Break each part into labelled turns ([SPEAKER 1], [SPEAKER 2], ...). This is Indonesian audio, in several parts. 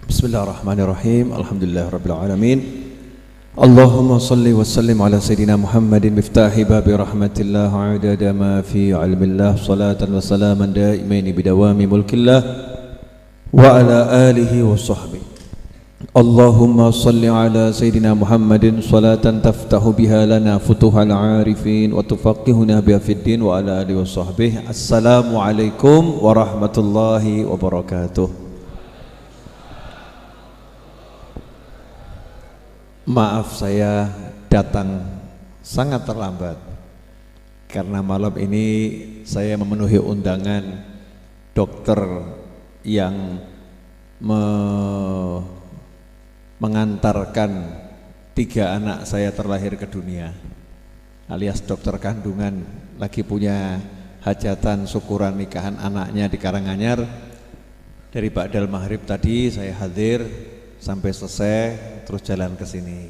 [SPEAKER 1] Bismillahirrahmanirrahim. Alhamdulillahirabbil alamin. Allahumma salli wa sallim ala sayyidina Muhammadin miftahi babi rahmatillah adada ma fi ilmillah salatan wa salaman daimaini bidawami mulkillah wa ala alihi wa sahbihi. Allahumma salli ala sayyidina Muhammadin salatan taftahu biha lana futuhal arifin wa tufaqihuna biha fid din wa ala alihi wa sahbihi. Assalamu alaikum warahmatullahi wabarakatuh. Maaf saya datang sangat terlambat karena malam ini saya memenuhi undangan dokter yang mengantarkan 3 anak saya terlahir ke dunia, alias dokter kandungan lagi punya hajatan syukuran nikahan anaknya di Karanganyar. Dari ba'dal maghrib tadi saya hadir sampai selesai terus jalan ke sini.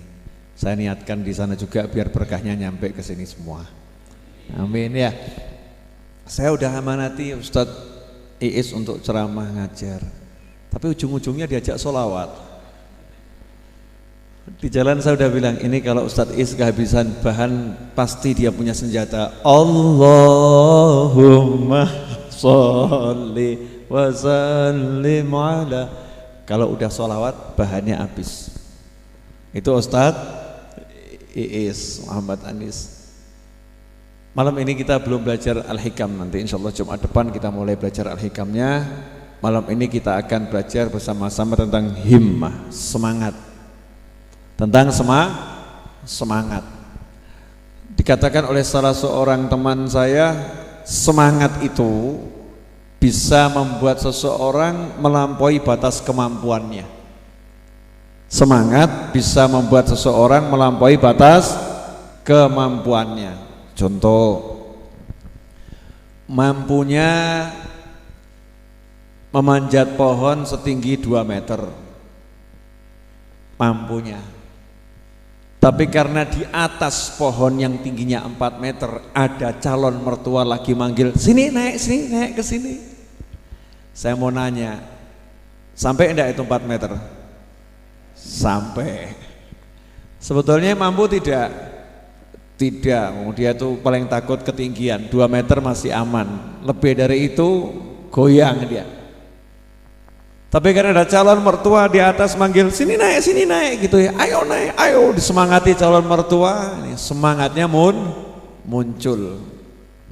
[SPEAKER 1] Saya niatkan di sana juga biar berkahnya nyampe ke sini semua. Amin ya. Saya udah amanati Ustadz Iis untuk ceramah ngajar, tapi ujung-ujungnya diajak sholawat. Di jalan saya udah bilang, ini kalau Ustadz Iis kehabisan bahan pasti dia punya senjata. Allahumma sholli wa sallim ala. Kalau udah sholawat bahannya habis. Itu Ustadz Iis Muhammad Anis. Malam ini kita belum belajar Al-Hikam, nanti insya Allah Jumat depan kita mulai belajar Al-Hikamnya. Malam ini kita akan belajar bersama-sama tentang himmah, semangat. Tentang semangat. Dikatakan oleh salah seorang teman saya, semangat itu bisa membuat seseorang melampaui batas kemampuannya. Semangat bisa membuat seseorang melampaui batas kemampuannya. Contoh, mampunya memanjat pohon setinggi 2 meter, mampunya. Tapi karena di atas pohon yang tingginya 4 meter ada calon mertua lagi manggil, sini naik ke sini. Saya mau nanya, sampai enggak itu 4 meter? Sampai. Sebetulnya mampu tidak? Tidak, dia tuh paling takut ketinggian, 2 meter masih aman, lebih dari itu goyang dia. Tapi karena ada calon mertua di atas manggil, sini naik gitu ya, ayo naik, ayo, disemangati calon mertua, ini semangatnya muncul,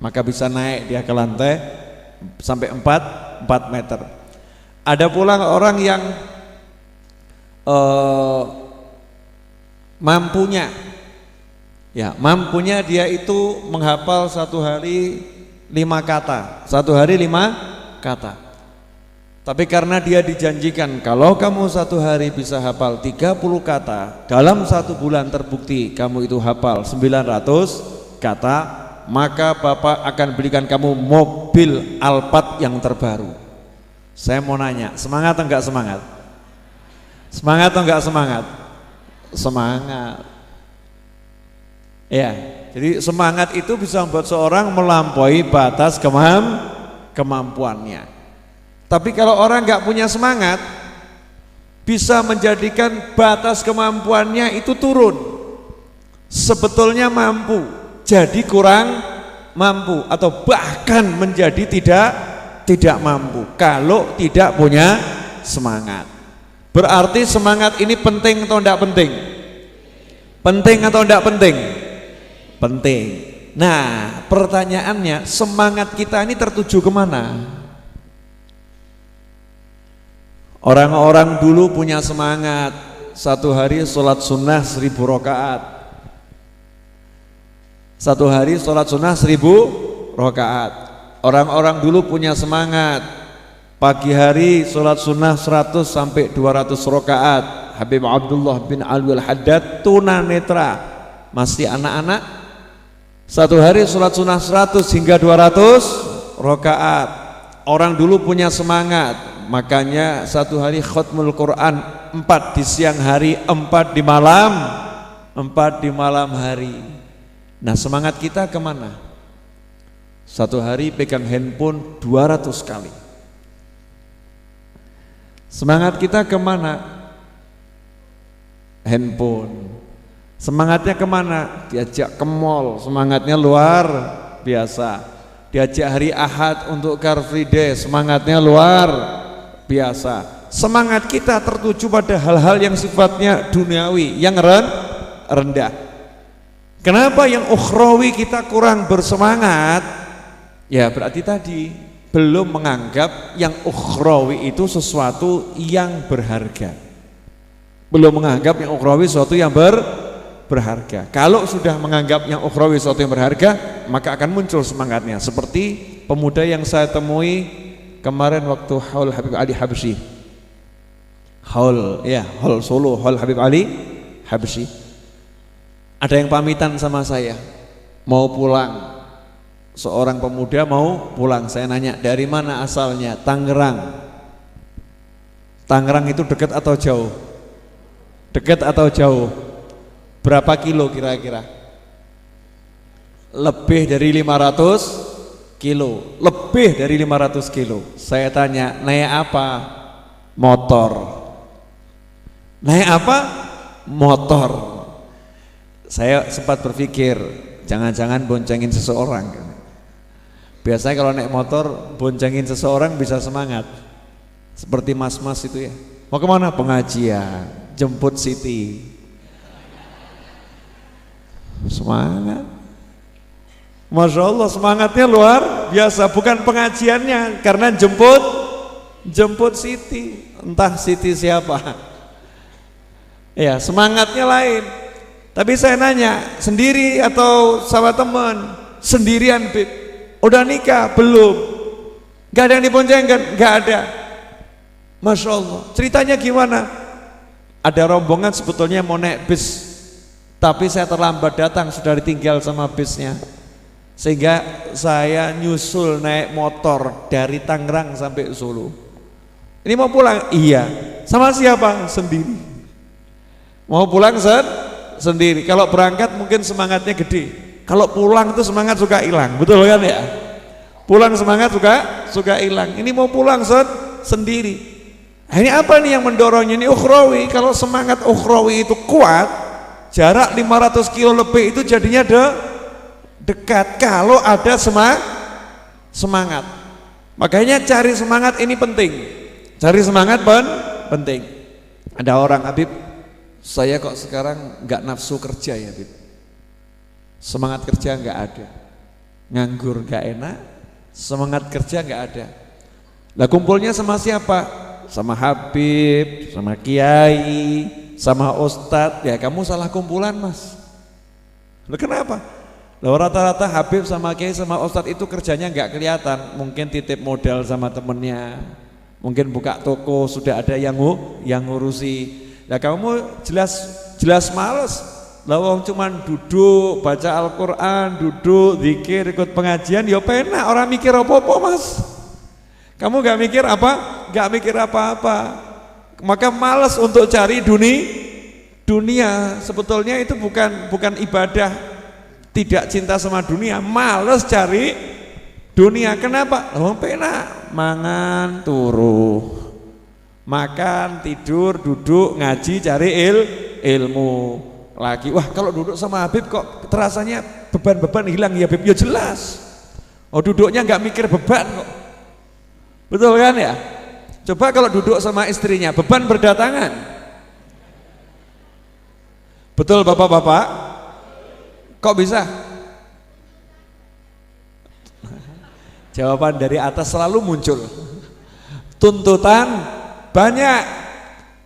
[SPEAKER 1] maka bisa naik dia ke lantai sampai 4 meter. Ada pula orang yang mampunya dia itu menghafal 1 hari 5 kata, 1 hari 5 kata. Tapi karena dia dijanjikan, kalau kamu 1 hari bisa hafal 30 kata, dalam 1 bulan terbukti kamu itu hafal 900 kata, maka Bapak akan belikan kamu mobil Alphard yang terbaru. Saya mau nanya, semangat atau enggak semangat? Semangat atau enggak semangat? Semangat. Ya, jadi semangat itu bisa membuat seorang melampaui batas kemampuannya. Tapi kalau orang enggak punya semangat, bisa menjadikan batas kemampuannya itu turun. Sebetulnya mampu, jadi kurang mampu, atau bahkan menjadi tidak mampu kalau tidak punya semangat. Berarti semangat ini penting atau tidak penting? Penting atau tidak penting? Penting. Nah, pertanyaannya, semangat kita ini tertuju kemana? Orang-orang dulu punya semangat 1 hari sholat sunnah 1000 rakaat. 1 hari sholat sunnah 1000 rakaat. Orang-orang dulu punya semangat pagi hari sholat sunnah 100 sampai 200 rakaat. Habib Abdullah bin Alwi al-Haddad tunanetra, masih anak-anak, 1 hari sholat sunnah 100 hingga 200 rakaat. Orang dulu punya semangat, makanya 1 hari khatmul Quran 4 di siang hari, 4 di malam hari. Nah, semangat kita kemana? 1 hari pegang handphone 200 kali. Semangat kita kemana? Handphone. Semangatnya kemana? Diajak ke mall, semangatnya luar biasa. Diajak hari Ahad untuk Car Free Day, semangatnya luar biasa. Semangat kita tertuju pada hal-hal yang sifatnya duniawi, yang rendah. Kenapa yang ukhrawi kita kurang bersemangat? Ya berarti tadi belum menganggap yang ukhrawi itu sesuatu yang berharga. Belum menganggap yang ukhrawi sesuatu yang berharga. Kalau sudah menganggap yang ukhrawi sesuatu yang berharga, maka akan muncul semangatnya. Seperti pemuda yang saya temui kemarin waktu haul Habib Ali Habsyi. Haul Solo, haul Habib Ali Habsyi. Ada yang pamitan sama saya, mau pulang. Seorang pemuda mau pulang. Saya nanya, dari mana asalnya? Tangerang. Tangerang itu dekat atau jauh? Dekat atau jauh? Berapa kilo kira-kira? Lebih dari 500 kilo. Lebih dari 500 kilo. Saya tanya, naik apa? Motor. Naik apa? Motor. Saya sempat berpikir, jangan-jangan boncengin seseorang. Biasanya kalau naik motor, boncengin seseorang bisa semangat. Seperti mas-mas itu ya. Mau kemana? Pengajian, jemput Siti. Semangat. Masya Allah, semangatnya luar biasa. Bukan pengajiannya, karena jemput Siti. Entah Siti siapa. Ya, semangatnya lain. Tapi saya nanya, sendiri atau sama teman? Sendirian, Bib. Udah nikah? Belum. Gak ada yang diboncengkan? Gak ada. Masya Allah. Ceritanya gimana? Ada rombongan sebetulnya mau naik bis, tapi saya terlambat datang, sudah ditinggal sama bisnya. Sehingga saya nyusul naik motor dari Tangerang sampai Solo. Ini mau pulang? Iya. Sama siapa? Sendiri. Mau pulang sendiri. Kalau berangkat mungkin semangatnya gede. Kalau pulang itu semangat suka hilang, betul kan ya? Pulang semangat suka hilang. Ini mau pulang sendiri. Nah, ini apa nih yang mendorongnya? Ini ukhrawi. Kalau semangat ukhrawi itu kuat, jarak 500 kilo lebih itu jadinya dekat. Kalau ada semangat. Makanya cari semangat ini penting. Cari semangat penting. Ada orang, Habib, saya kok sekarang nggak nafsu kerja ya, Habib. Semangat kerja nggak ada, nganggur nggak enak, semangat kerja nggak ada. Lah kumpulnya sama siapa? Sama Habib, sama Kiai, sama Ustadz. Ya kamu salah kumpulan, Mas. Lah kenapa? Lah rata-rata Habib sama Kiai sama Ustadz itu kerjanya nggak kelihatan. Mungkin titip modal sama temennya, mungkin buka toko sudah ada yang ngurusi. Lah kamu jelas males. Lawang cuman duduk baca Al-Quran, duduk zikir, ikut pengajian, ya penak, orang mikir apa-apa, Mas. Kamu gak mikir apa? Gak mikir apa-apa. Maka malas untuk cari dunia. Sebetulnya itu bukan ibadah tidak cinta sama dunia, malas cari dunia. Kenapa? Lawang penak, mangan turu, makan tidur, duduk ngaji, cari ilmu lagi. Wah, kalau duduk sama Habib kok terasanya beban-beban hilang ya, Habib. Ya jelas. Oh, duduknya nggak mikir beban kok. Betul kan ya? Coba kalau duduk sama istrinya, beban berdatangan. Betul Bapak-bapak? Kok bisa? Jawaban dari atas selalu muncul. Tuntutan banyak.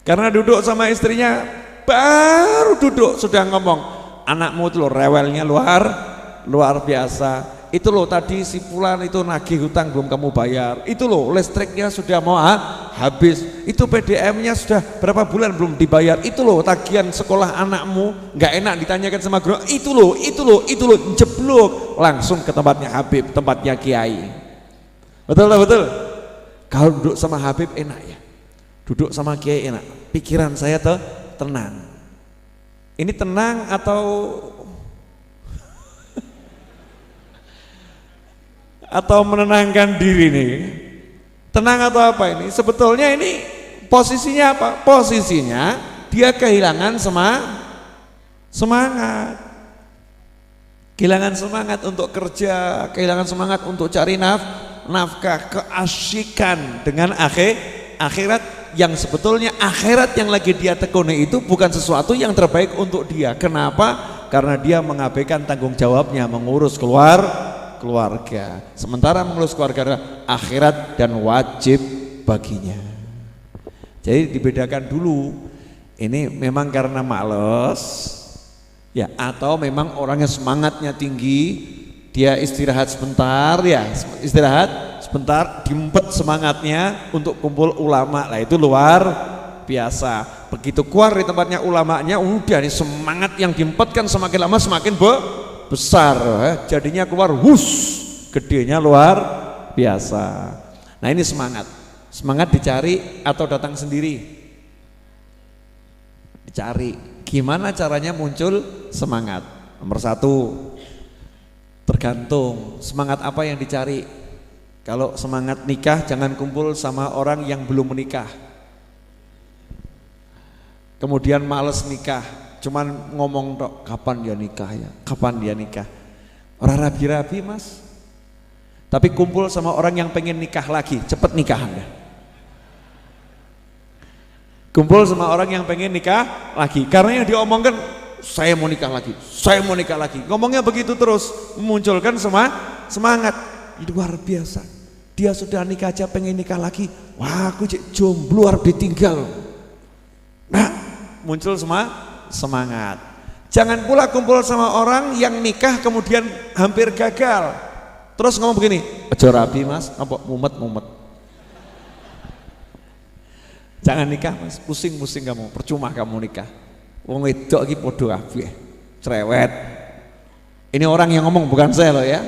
[SPEAKER 1] Karena duduk sama istrinya, baru duduk sudah ngomong, anakmu itu loh rewelnya luar biasa. Itu loh tadi si fulan itu nagih hutang belum kamu bayar. Itu loh listriknya sudah mau habis. Itu PDM-nya sudah berapa bulan belum dibayar. Itu loh tagihan sekolah anakmu nggak enak ditanyakan sama guru. Itu loh jeblok langsung ke tempatnya Habib, tempatnya Kiai. Betul. Kalau duduk sama Habib enak ya. Duduk sama Kiai enak. Pikiran saya tenang. Ini tenang atau menenangkan diri nih? Tenang atau apa ini? Sebetulnya ini posisinya apa? Posisinya dia kehilangan semangat. Kehilangan semangat untuk kerja, kehilangan semangat untuk cari nafkah, keasyikan dengan akhirat yang sebetulnya akhirat yang lagi dia tekuni itu bukan sesuatu yang terbaik untuk dia. Kenapa? Karena dia mengabaikan tanggung jawabnya mengurus keluarga. Sementara mengurus keluarga akhirat dan wajib baginya. Jadi dibedakan dulu, ini memang karena males ya, atau memang orangnya semangatnya tinggi, dia istirahat sebentar ya, istirahat sebentar, diempet semangatnya untuk kumpul ulama lah, itu luar biasa. Begitu keluar di tempatnya ulamanya, udah nih semangat yang diempetkan semakin lama semakin besar, jadinya keluar gedenya luar biasa. Nah ini semangat dicari atau datang sendiri? Dicari. Gimana caranya muncul semangat? Nomor satu, tergantung semangat apa yang dicari. Kalau semangat nikah, jangan kumpul sama orang yang belum menikah. Kemudian males nikah, cuman ngomong tok, kapan dia nikah ya, kapan dia nikah. Orang rabi-rabi mas. Tapi kumpul sama orang yang pengen nikah lagi, cepet nikahan ya. Kumpul sama orang yang pengen nikah lagi, karena yang diomongkan saya mau nikah lagi, saya mau nikah lagi. Ngomongnya begitu terus, memunculkan semangat. Luar biasa. Dia sudah nikah aja pengen nikah lagi. Wah, aku jomblo harus ditinggal. Nah, muncul semangat. Jangan pula kumpul sama orang yang nikah kemudian hampir gagal. Terus ngomong begini, "Aja rabi mas, apa mumet." Jangan nikah mas, pusing-pusing kamu, percuma kamu nikah. Wong wedok iki padha kabeh, cerewet. Ini orang yang ngomong bukan saya loh ya.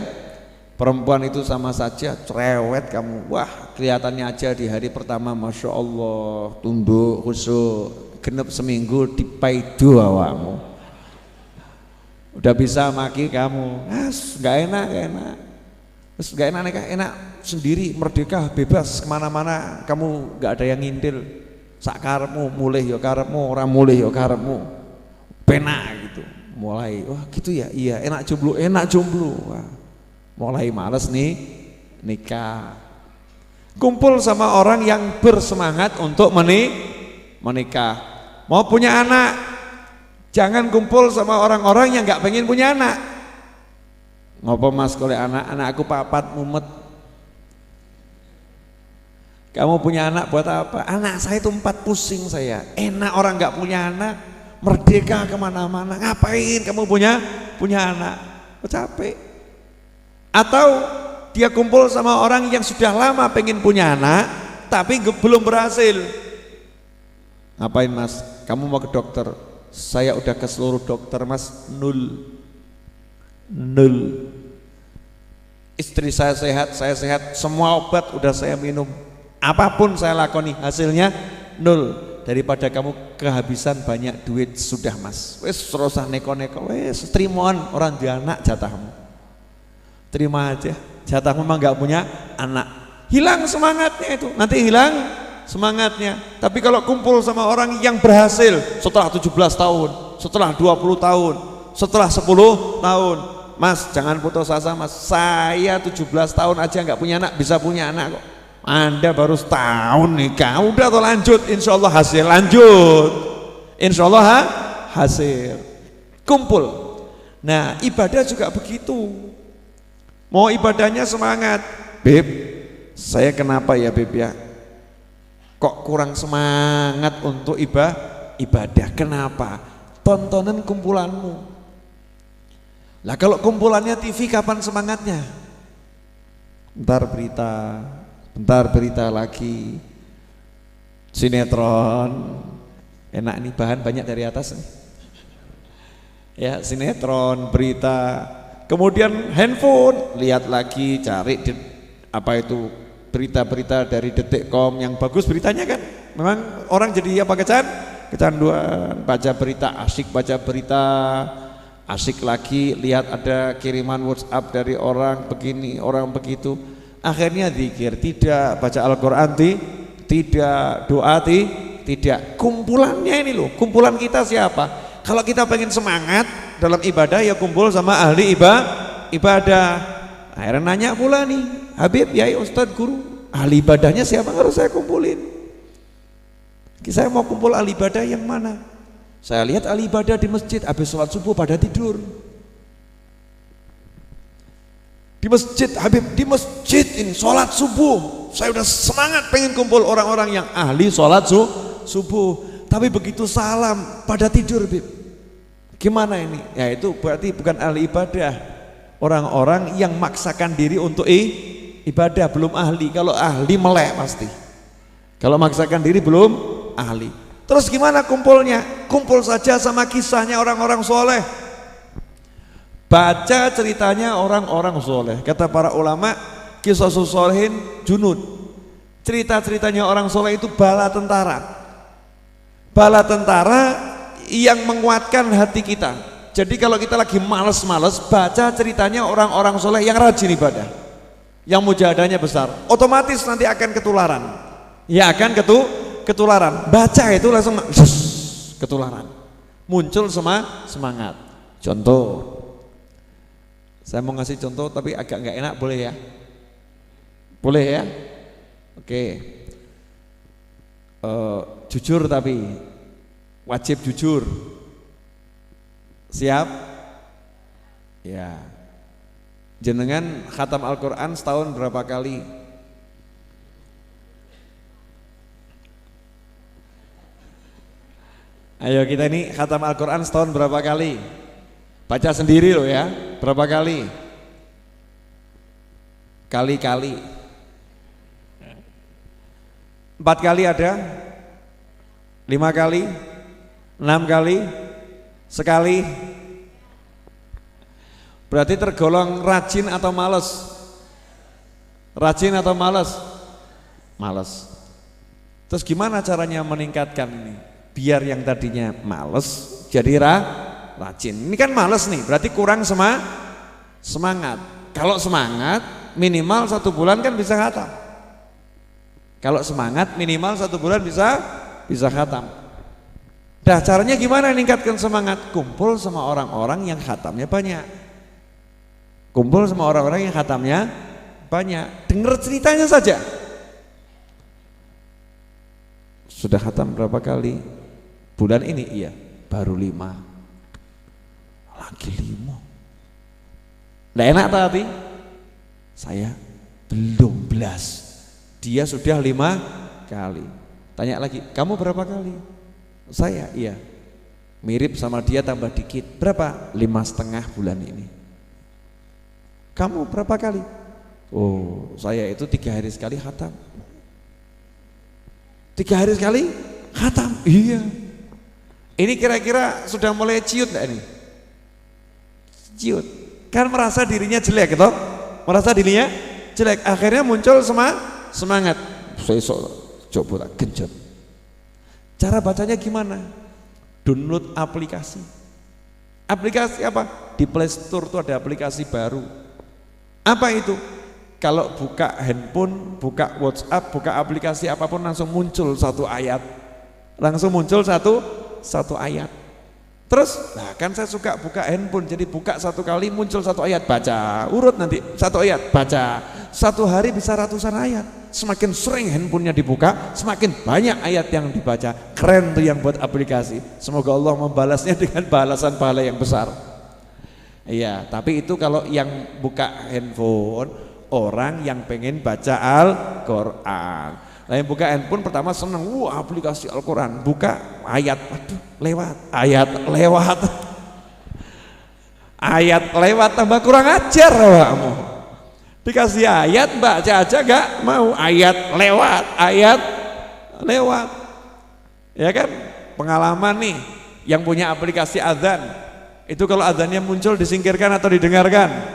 [SPEAKER 1] Perempuan itu sama saja cerewet kamu. Wah, kelihatannya aja di hari pertama Masya Allah, tunduk, khusyuk, genep seminggu dipaidu awakmu. Udah bisa maki kamu. Gak enak. Terus gak enak nikah, enak sendiri, merdeka, bebas kemana-mana, kamu gak ada yang ngintil. Sak karepmu, mulih ya karepmu, orang mulih ya karepmu. Penak gitu. Mulai, wah gitu ya, iya enak jomblo. Wah, mulai males nih nikah. Kumpul sama orang yang bersemangat untuk menikah. Mau punya anak, jangan kumpul sama orang-orang yang gak pengen punya anak. Ngopo mas kalau anak aku papat mumet. Kamu punya anak buat apa? Anak saya itu 4 pusing saya. Enak orang nggak punya anak, merdeka kemana-mana. Ngapain kamu punya anak? Capek. Atau dia kumpul sama orang yang sudah lama pengen punya anak, tapi belum berhasil. Ngapain mas? Kamu mau ke dokter? Saya udah ke seluruh dokter mas, nul. Istri saya sehat, semua obat udah saya minum. Apapun saya lakoni hasilnya nul. Daripada kamu kehabisan banyak duit sudah mas, wes terusah neko-neko, wes terimoan orang dia anak jatahmu, terima aja jatahmu memang nggak punya anak. Hilang semangatnya itu, nanti hilang semangatnya. Tapi kalau kumpul sama orang yang berhasil setelah 17 tahun, setelah 20 tahun, setelah 10 tahun, mas jangan putus asa mas, saya 17 tahun aja nggak punya anak, bisa punya anak kok. Anda baru setahun nikah, udah tuh lanjut, insya Allah hasil, lanjut, insya Allah hasil, kumpul. Nah ibadah juga begitu, mau ibadahnya semangat, Beb, saya kenapa ya Beb ya, kok kurang semangat untuk ibadah, kenapa? Tontonan kumpulanmu. Lah kalau kumpulannya TV kapan semangatnya? Bentar berita lagi, sinetron, enak nih bahan banyak dari atas nih. Ya sinetron, berita, kemudian handphone, lihat lagi, cari apa itu berita-berita dari Detik.com yang bagus beritanya kan. Memang orang jadi apa kecanduan, baca berita, asik baca berita, asik lagi lihat ada kiriman WhatsApp dari orang begini, orang begitu. Akhirnya zikir tidak, baca Al-Quran tidak, doa tidak. Kumpulannya ini loh, kumpulan kita siapa? Kalau kita pengen semangat dalam ibadah ya kumpul sama ahli ibadah. Akhirnya nanya pula nih, Habib, Yai, Ustadz, Guru, ahli ibadahnya siapa yang harus saya kumpulin? Saya mau kumpul ahli ibadah yang mana? Saya lihat ahli ibadah di masjid habis sholat subuh pada tidur. Di masjid, Habib, di masjid ini sholat subuh, saya udah semangat pengen kumpul orang-orang yang ahli sholat subuh, tapi begitu salam pada tidur, Habib. Gimana ini? Ya itu berarti bukan ahli ibadah, orang-orang yang maksakan diri untuk ibadah, belum ahli. Kalau ahli melek pasti. Kalau maksakan diri belum ahli. Terus gimana kumpulnya? Kumpul saja sama kisahnya orang-orang soleh. Baca ceritanya orang-orang soleh. Kata para ulama, kisah solehin junud. Cerita-ceritanya orang soleh itu bala tentara. Bala tentara yang menguatkan hati kita. Jadi kalau kita lagi males-males, baca ceritanya orang-orang soleh yang rajin ibadah, yang mujahadahnya besar, otomatis nanti akan ketularan. Ya akan ketularan. Baca itu langsung ketularan. Muncul semangat. Contoh, saya mau ngasih contoh tapi agak nggak enak, boleh ya? Boleh ya? Oke. Jujur tapi wajib jujur. Siap? Ya. Jenengan khatam Al-Quran setahun berapa kali? Ayo kita ini khatam Al-Quran setahun berapa kali? Baca sendiri loh ya, berapa kali? Kali-kali. 4 kali ada? 5 kali? 6 kali? Sekali? Berarti tergolong rajin atau malas? Rajin atau malas? Malas. Terus gimana caranya meningkatkan ini? Biar yang tadinya malas jadi rajin. Ini kan males nih, berarti kurang semangat. Kalau semangat minimal 1 bulan kan bisa khatam. Kalau semangat minimal 1 bulan bisa khatam. Dah caranya gimana meningkatkan semangat? Kumpul sama orang-orang yang khatamnya banyak. Kumpul sama orang-orang yang khatamnya banyak. Dengar ceritanya saja. Sudah khatam berapa kali? Bulan ini iya, baru 5. Lagi 5. Nggak enak tadi? Saya belum belas. Dia sudah 5 kali. Tanya lagi, kamu berapa kali? Saya, iya. Mirip sama dia tambah dikit. Berapa? 5,5 bulan ini. Kamu berapa kali? Oh, saya itu 3 hari sekali khatam. 3 hari sekali khatam? Iya. Ini kira-kira sudah mulai ciut enggak ini? Ciut. Kan merasa dirinya jelek gitu. Merasa dirinya jelek. Akhirnya muncul semangat. Besok coba tak genjot. Cara bacanya gimana? Download aplikasi. Aplikasi apa? Di Play Store tuh ada aplikasi baru. Apa itu? Kalau buka handphone, buka WhatsApp, buka aplikasi apapun langsung muncul 1 ayat. Langsung muncul satu ayat. Terus, nah kan saya suka buka handphone, jadi buka 1 kali muncul 1 ayat, baca, urut nanti 1 ayat, baca. 1 hari bisa ratusan ayat. Semakin sering handphonenya dibuka, semakin banyak ayat yang dibaca. Keren tuh yang buat aplikasi. Semoga Allah membalasnya dengan balasan pahala yang besar. Iya, tapi itu kalau yang buka handphone orang yang pengen baca Al-Quran. Nah yang buka handphone pertama seneng, wah aplikasi Al-Quran, buka ayat, aduh lewat, ayat lewat, ayat lewat, tambah kurang ajar kamu. Dikasih ayat baca aja gak mau, ayat lewat, ya kan? Pengalaman nih, yang punya aplikasi azan, itu kalau azannya muncul disingkirkan atau didengarkan?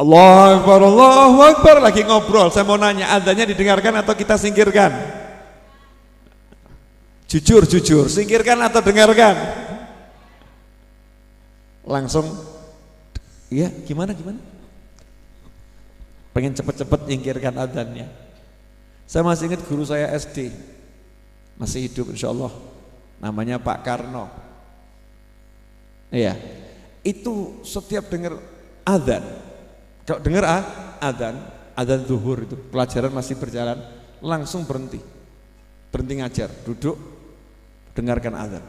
[SPEAKER 1] Allahu Akbar, lagi ngobrol, saya mau nanya, azannya didengarkan atau kita singkirkan? Jujur, singkirkan atau dengarkan? Langsung, iya gimana? pengen cepet-cepet nyingkirkan adzannya. Saya masih ingat guru saya SD, masih hidup insya Allah, namanya Pak Karno. Iya, itu setiap dengar adzan, kalau dengar adzan zuhur itu pelajaran masih berjalan, langsung berhenti ngajar, duduk dengarkan adzan.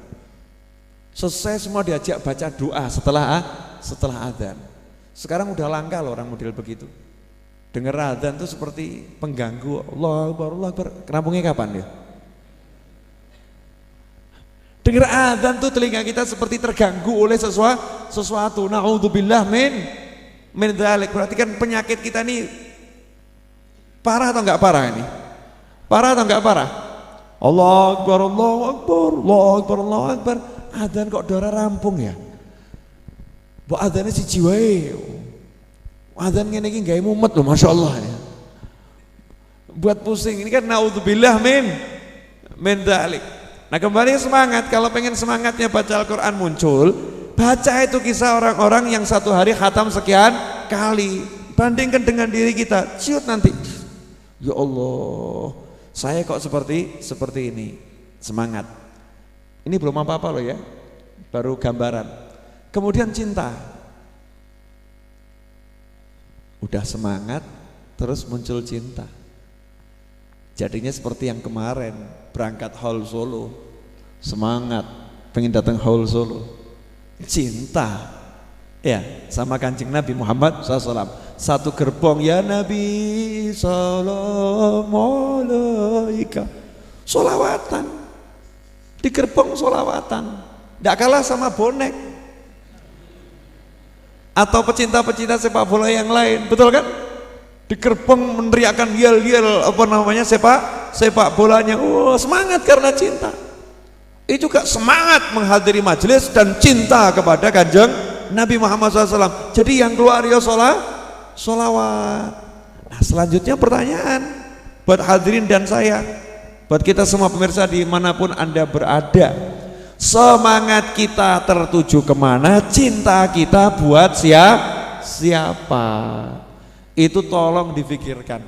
[SPEAKER 1] Selesai semua diajak baca doa setelah adzan. Sekarang udah langka loh orang model begitu. Dengar adzan itu seperti pengganggu. Allahu Akbar, Allahu Akbar. Kerampungnya kapan ya? Dengar adzan tuh telinga kita seperti terganggu oleh sesuatu. Na'udzubillah min dzalik. Berarti kan penyakit kita ini parah atau enggak parah ini? Parah atau enggak parah? Allahu Akbar, Allahu Akbar, Allahu Akbar, Allahu Akbar. Adzan kok dora rampung ya? Mbok adzane siji wae. Adzan ngene iki gawe mumet loh, Masya Allah ya. Buat pusing, ini kan naudzubillah min dzalik. Nah kembali semangat, kalau pengen semangatnya baca Al-Quran muncul, baca itu kisah orang-orang yang satu hari khatam sekian kali. Bandingkan dengan diri kita, ciut nanti. Ya Allah, saya kok seperti ini. Semangat. Ini belum apa-apa loh ya, baru gambaran. Kemudian cinta. Udah semangat, terus muncul cinta. Jadinya seperti yang kemarin, berangkat haul Solo, semangat, pengen datang haul Solo, cinta, ya sama Kanjeng Nabi Muhammad SAW. Satu gerbong, ya Nabi Assalamualaikum, solawatan, di gerbong solawatan, tidak kalah sama bonek. Atau pecinta-pecinta sepak bola yang lain, betul kan? Di gerbong meneriakan yel-yel sepak bolanya. Oh, semangat karena cinta. Itu juga semangat menghadiri majelis dan cinta kepada Kanjeng Nabi Muhammad SAW. Jadi yang keluar ya sholawat. Nah selanjutnya pertanyaan buat hadirin dan saya, buat kita semua pemirsa dimanapun Anda berada, semangat kita tertuju kemana, cinta kita buat siapa? Itu tolong difikirkan.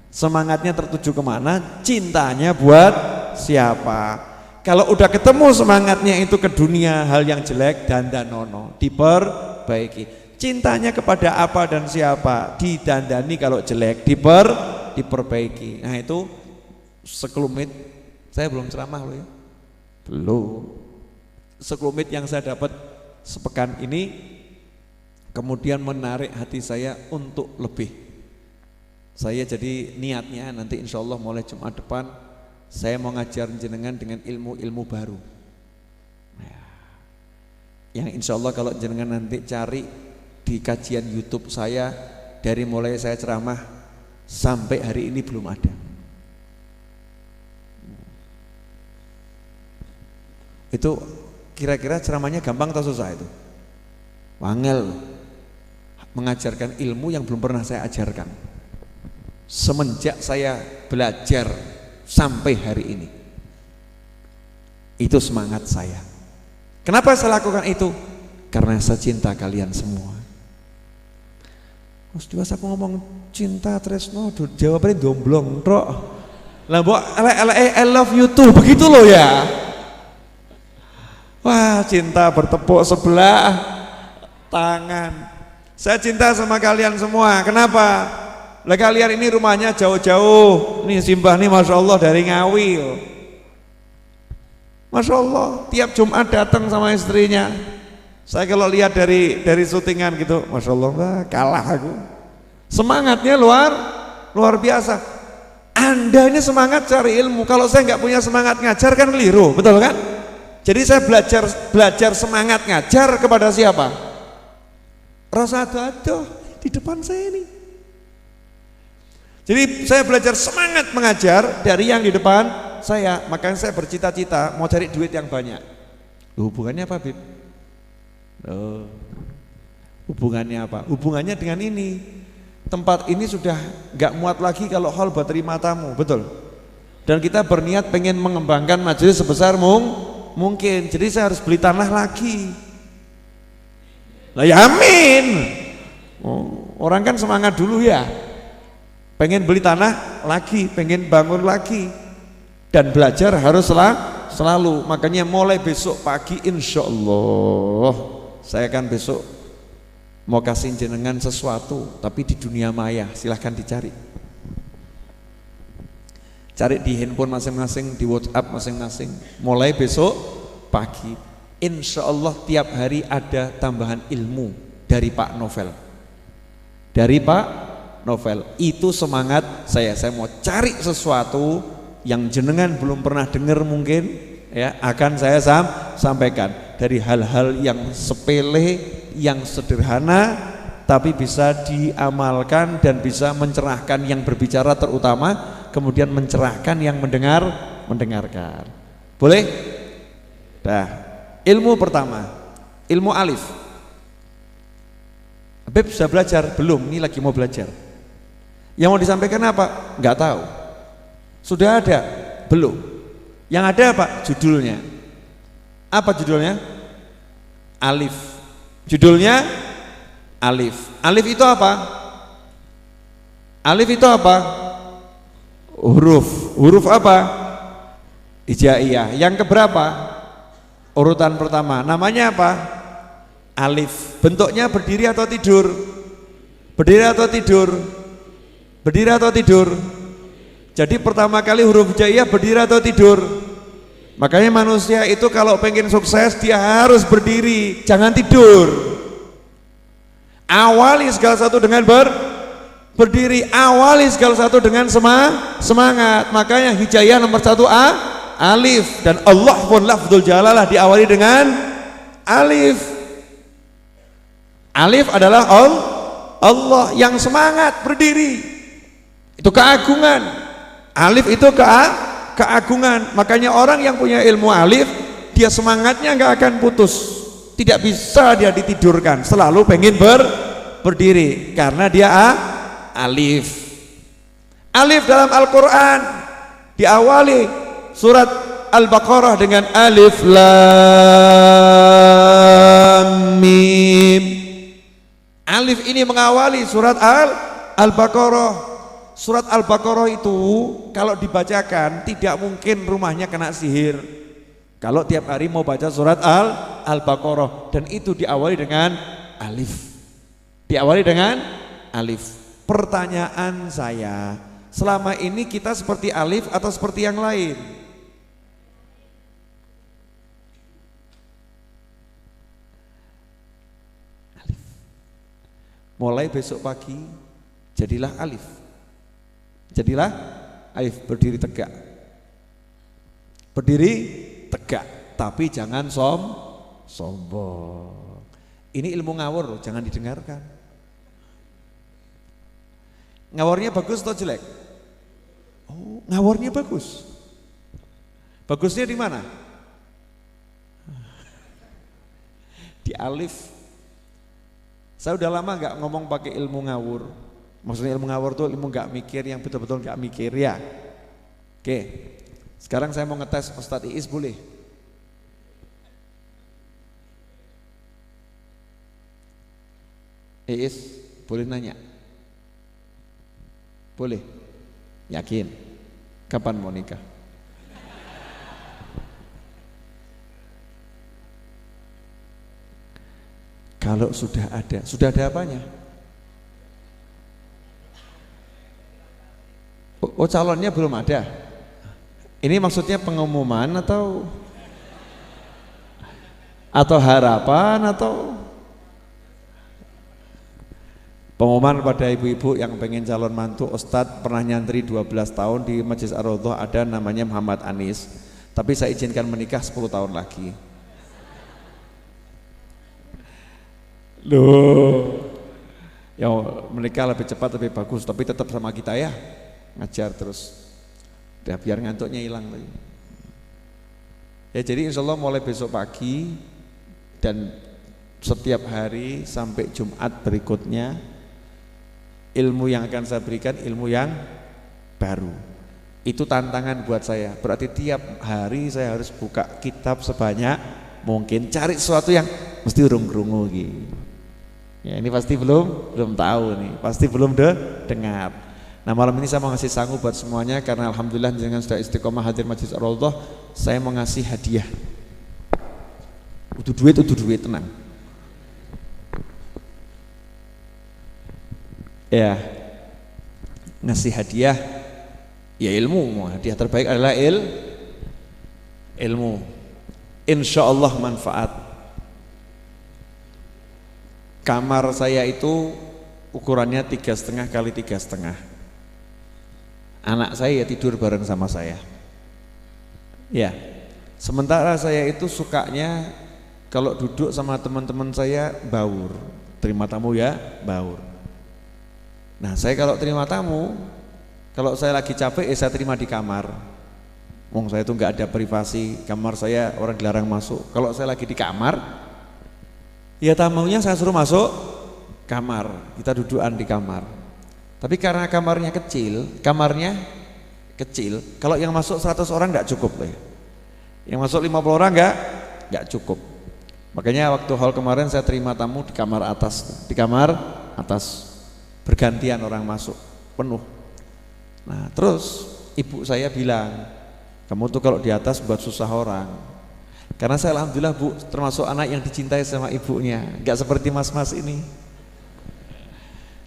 [SPEAKER 1] Semangatnya tertuju kemana, cintanya buat siapa? Kalau udah ketemu semangatnya itu ke dunia, hal yang jelek dandanono, diperbaiki. Cintanya kepada apa dan siapa, didandani. Kalau jelek diperbaiki. Nah itu sekelumit, saya belum ceramah loh ya, belum. Sekelumit yang saya dapat sepekan ini kemudian menarik hati saya untuk lebih. Saya jadi niatnya nanti insya Allah mulai Jumat depan saya mau ngajar jenengan dengan ilmu-ilmu baru. Yang insya Allah kalau jenengan nanti cari di kajian YouTube saya, dari mulai saya ceramah sampai hari ini belum ada. Itu kira-kira ceramahnya gampang atau susah itu? Wangel, mengajarkan ilmu yang belum pernah saya ajarkan. Semenjak saya belajar sampai hari ini, itu semangat saya. Kenapa saya lakukan itu? Karena saya cinta kalian semua. Mas Diwas aku ngomong cinta tresno, jawabannya domblong trok. Lah mbok I love you too, begitu loh ya. Wah, cinta bertepuk sebelah tangan. Saya cinta sama kalian semua. Kenapa? Lah kalian ini rumahnya jauh-jauh. Nih Simbah nih Masya Allah dari Ngawi. Masya Allah, tiap Jumat datang sama istrinya. Saya kalau lihat dari syutingan gitu, Masya Allah, wah, kalah aku. Semangatnya luar biasa. Anda ini semangat cari ilmu. Kalau saya nggak punya semangat ngajar kan keliru, betul kan? Jadi saya belajar semangat ngajar kepada siapa? Rosado di depan saya ini. Jadi saya belajar semangat mengajar dari yang di depan saya. Makanya saya bercita-cita mau cari duit yang banyak. Hubungannya apa, Bib? Hubungannya apa? Hubungannya dengan ini. Tempat ini sudah nggak muat lagi kalau hall buat terima tamu, betul? Dan kita berniat pengen mengembangkan majelis sebesar mungkin. Jadi saya harus beli tanah lagi. Lah ya amin. Oh, orang kan semangat dulu ya. Pengen beli tanah lagi, pengen bangun lagi, dan belajar harus selalu. Makanya mulai besok pagi insya Allah saya akan besok mau kasih jenengan sesuatu, tapi di dunia maya. Silahkan dicari, cari di handphone masing-masing, di WhatsApp masing-masing. Mulai besok pagi insya Allah tiap hari ada tambahan ilmu dari Pak Novel, dari Pak Novel. Itu semangat saya mau cari sesuatu yang jenengan belum pernah dengar mungkin, ya, akan saya sampaikan dari hal-hal yang sepele, yang sederhana, tapi bisa diamalkan dan bisa mencerahkan yang berbicara, terutama kemudian mencerahkan yang mendengarkan. Boleh? Dah. Ilmu pertama, ilmu alif. Habib sudah belajar? Belum, ini lagi mau belajar. Yang mau disampaikan apa? Enggak tahu. Sudah ada? Belum. Yang ada apa? Judulnya. Apa judulnya? Alif. Judulnya alif. Alif itu apa? Alif itu apa? Huruf. Huruf apa? Hijaiyah. Yang keberapa? Urutan pertama. Namanya apa? Alif. Bentuknya berdiri atau tidur? Berdiri atau tidur? Berdiri atau tidur? Jadi pertama kali huruf hijaiyah berdiri atau tidur? Makanya manusia itu kalau pengen sukses dia harus berdiri, jangan tidur. Awali segala satu dengan berdiri, awali segala satu dengan semangat. Makanya hijaiyah nomor 1 alif, dan Allah pun lafzul jalalah diawali dengan alif. Alif adalah Allah yang semangat berdiri. Itu keagungan. Alif itu keagungan. Makanya orang yang punya ilmu alif, dia semangatnya nggak akan putus. Tidak bisa dia ditidurkan. Selalu pengen berdiri karena dia alif. Alif dalam Al-Quran diawali surat Al-Baqarah dengan alif lam mim. Alif ini mengawali surat Al-Baqarah. Surat Al-Baqarah itu kalau dibacakan tidak mungkin rumahnya kena sihir. Kalau tiap hari mau baca surat Al-Baqarah, dan itu diawali dengan alif. Diawali dengan alif. Pertanyaan saya, selama ini kita seperti alif atau seperti yang lain? Alif. Mulai besok pagi jadilah alif. Jadilah alif, berdiri tegak. Berdiri tegak, tapi jangan sombong. Ini ilmu ngawur, jangan didengarkan. Ngawurnya bagus atau jelek? Oh, ngawurnya bagus. Bagusnya di mana? Di alif. Saya udah lama nggak ngomong pakai ilmu ngawur. Maksudnya ilmu ngawur tuh ilmu nggak mikir, yang betul-betul nggak mikir, ya. Oke, sekarang saya mau ngetes Ustadz Iis, boleh? Iis, boleh nanya? Boleh? Yakin? Kapan mau nikah? Kalau sudah ada apanya? Oh, calonnya belum ada. Ini maksudnya pengumuman atau harapan atau pengumuman pada ibu-ibu yang pengen calon mantu? Ustadz pernah nyantri 12 tahun di Masjid Ar-Raudhah, ada namanya Muhammad Anis, tapi saya izinkan menikah 10 tahun lagi. Loh, ya menikah lebih cepat lebih bagus, tapi tetap sama kita ya, ngajar terus, udah biar ngantuknya hilang lagi. Ya jadi insya Allah mulai besok pagi dan setiap hari sampai Jumat berikutnya, ilmu yang akan saya berikan ilmu yang baru. Itu tantangan buat saya. Berarti tiap hari saya harus buka kitab sebanyak mungkin, cari sesuatu yang mesti urung-urungu gitu. Ya ini pasti belum tahu nih, pasti belum dengar. Nah malam ini saya mau ngasih sangu buat semuanya karena alhamdulillah dengan sudah istiqomah hadir majelis Allah, saya mau ngasih hadiah. Udah duit tenang. Ya, ngasih hadiah, ya ilmu. Hadiah terbaik adalah ilmu. Insya Allah manfaat. Kamar saya itu ukurannya 3,5 kali 3,5. Anak saya tidur bareng sama saya. Ya, sementara saya itu sukanya kalau duduk sama teman-teman saya baur, terima tamu ya baur. Nah saya kalau terima tamu, kalau saya lagi capek saya terima di kamar. Wong saya itu nggak ada privasi, kamar saya orang dilarang masuk. Kalau saya lagi di kamar, ya tamunya saya suruh masuk kamar, kita dudukan di kamar. Tapi karena kamarnya kecil, kalau yang masuk 100 orang nggak cukup loh ya. Yang masuk 50 orang nggak cukup. Makanya waktu hall kemarin saya terima tamu di kamar atas bergantian orang masuk penuh. Nah terus ibu saya bilang, kamu tuh kalau di atas buat susah orang. Karena saya alhamdulillah Bu termasuk anak yang dicintai sama ibunya, nggak seperti mas-mas ini.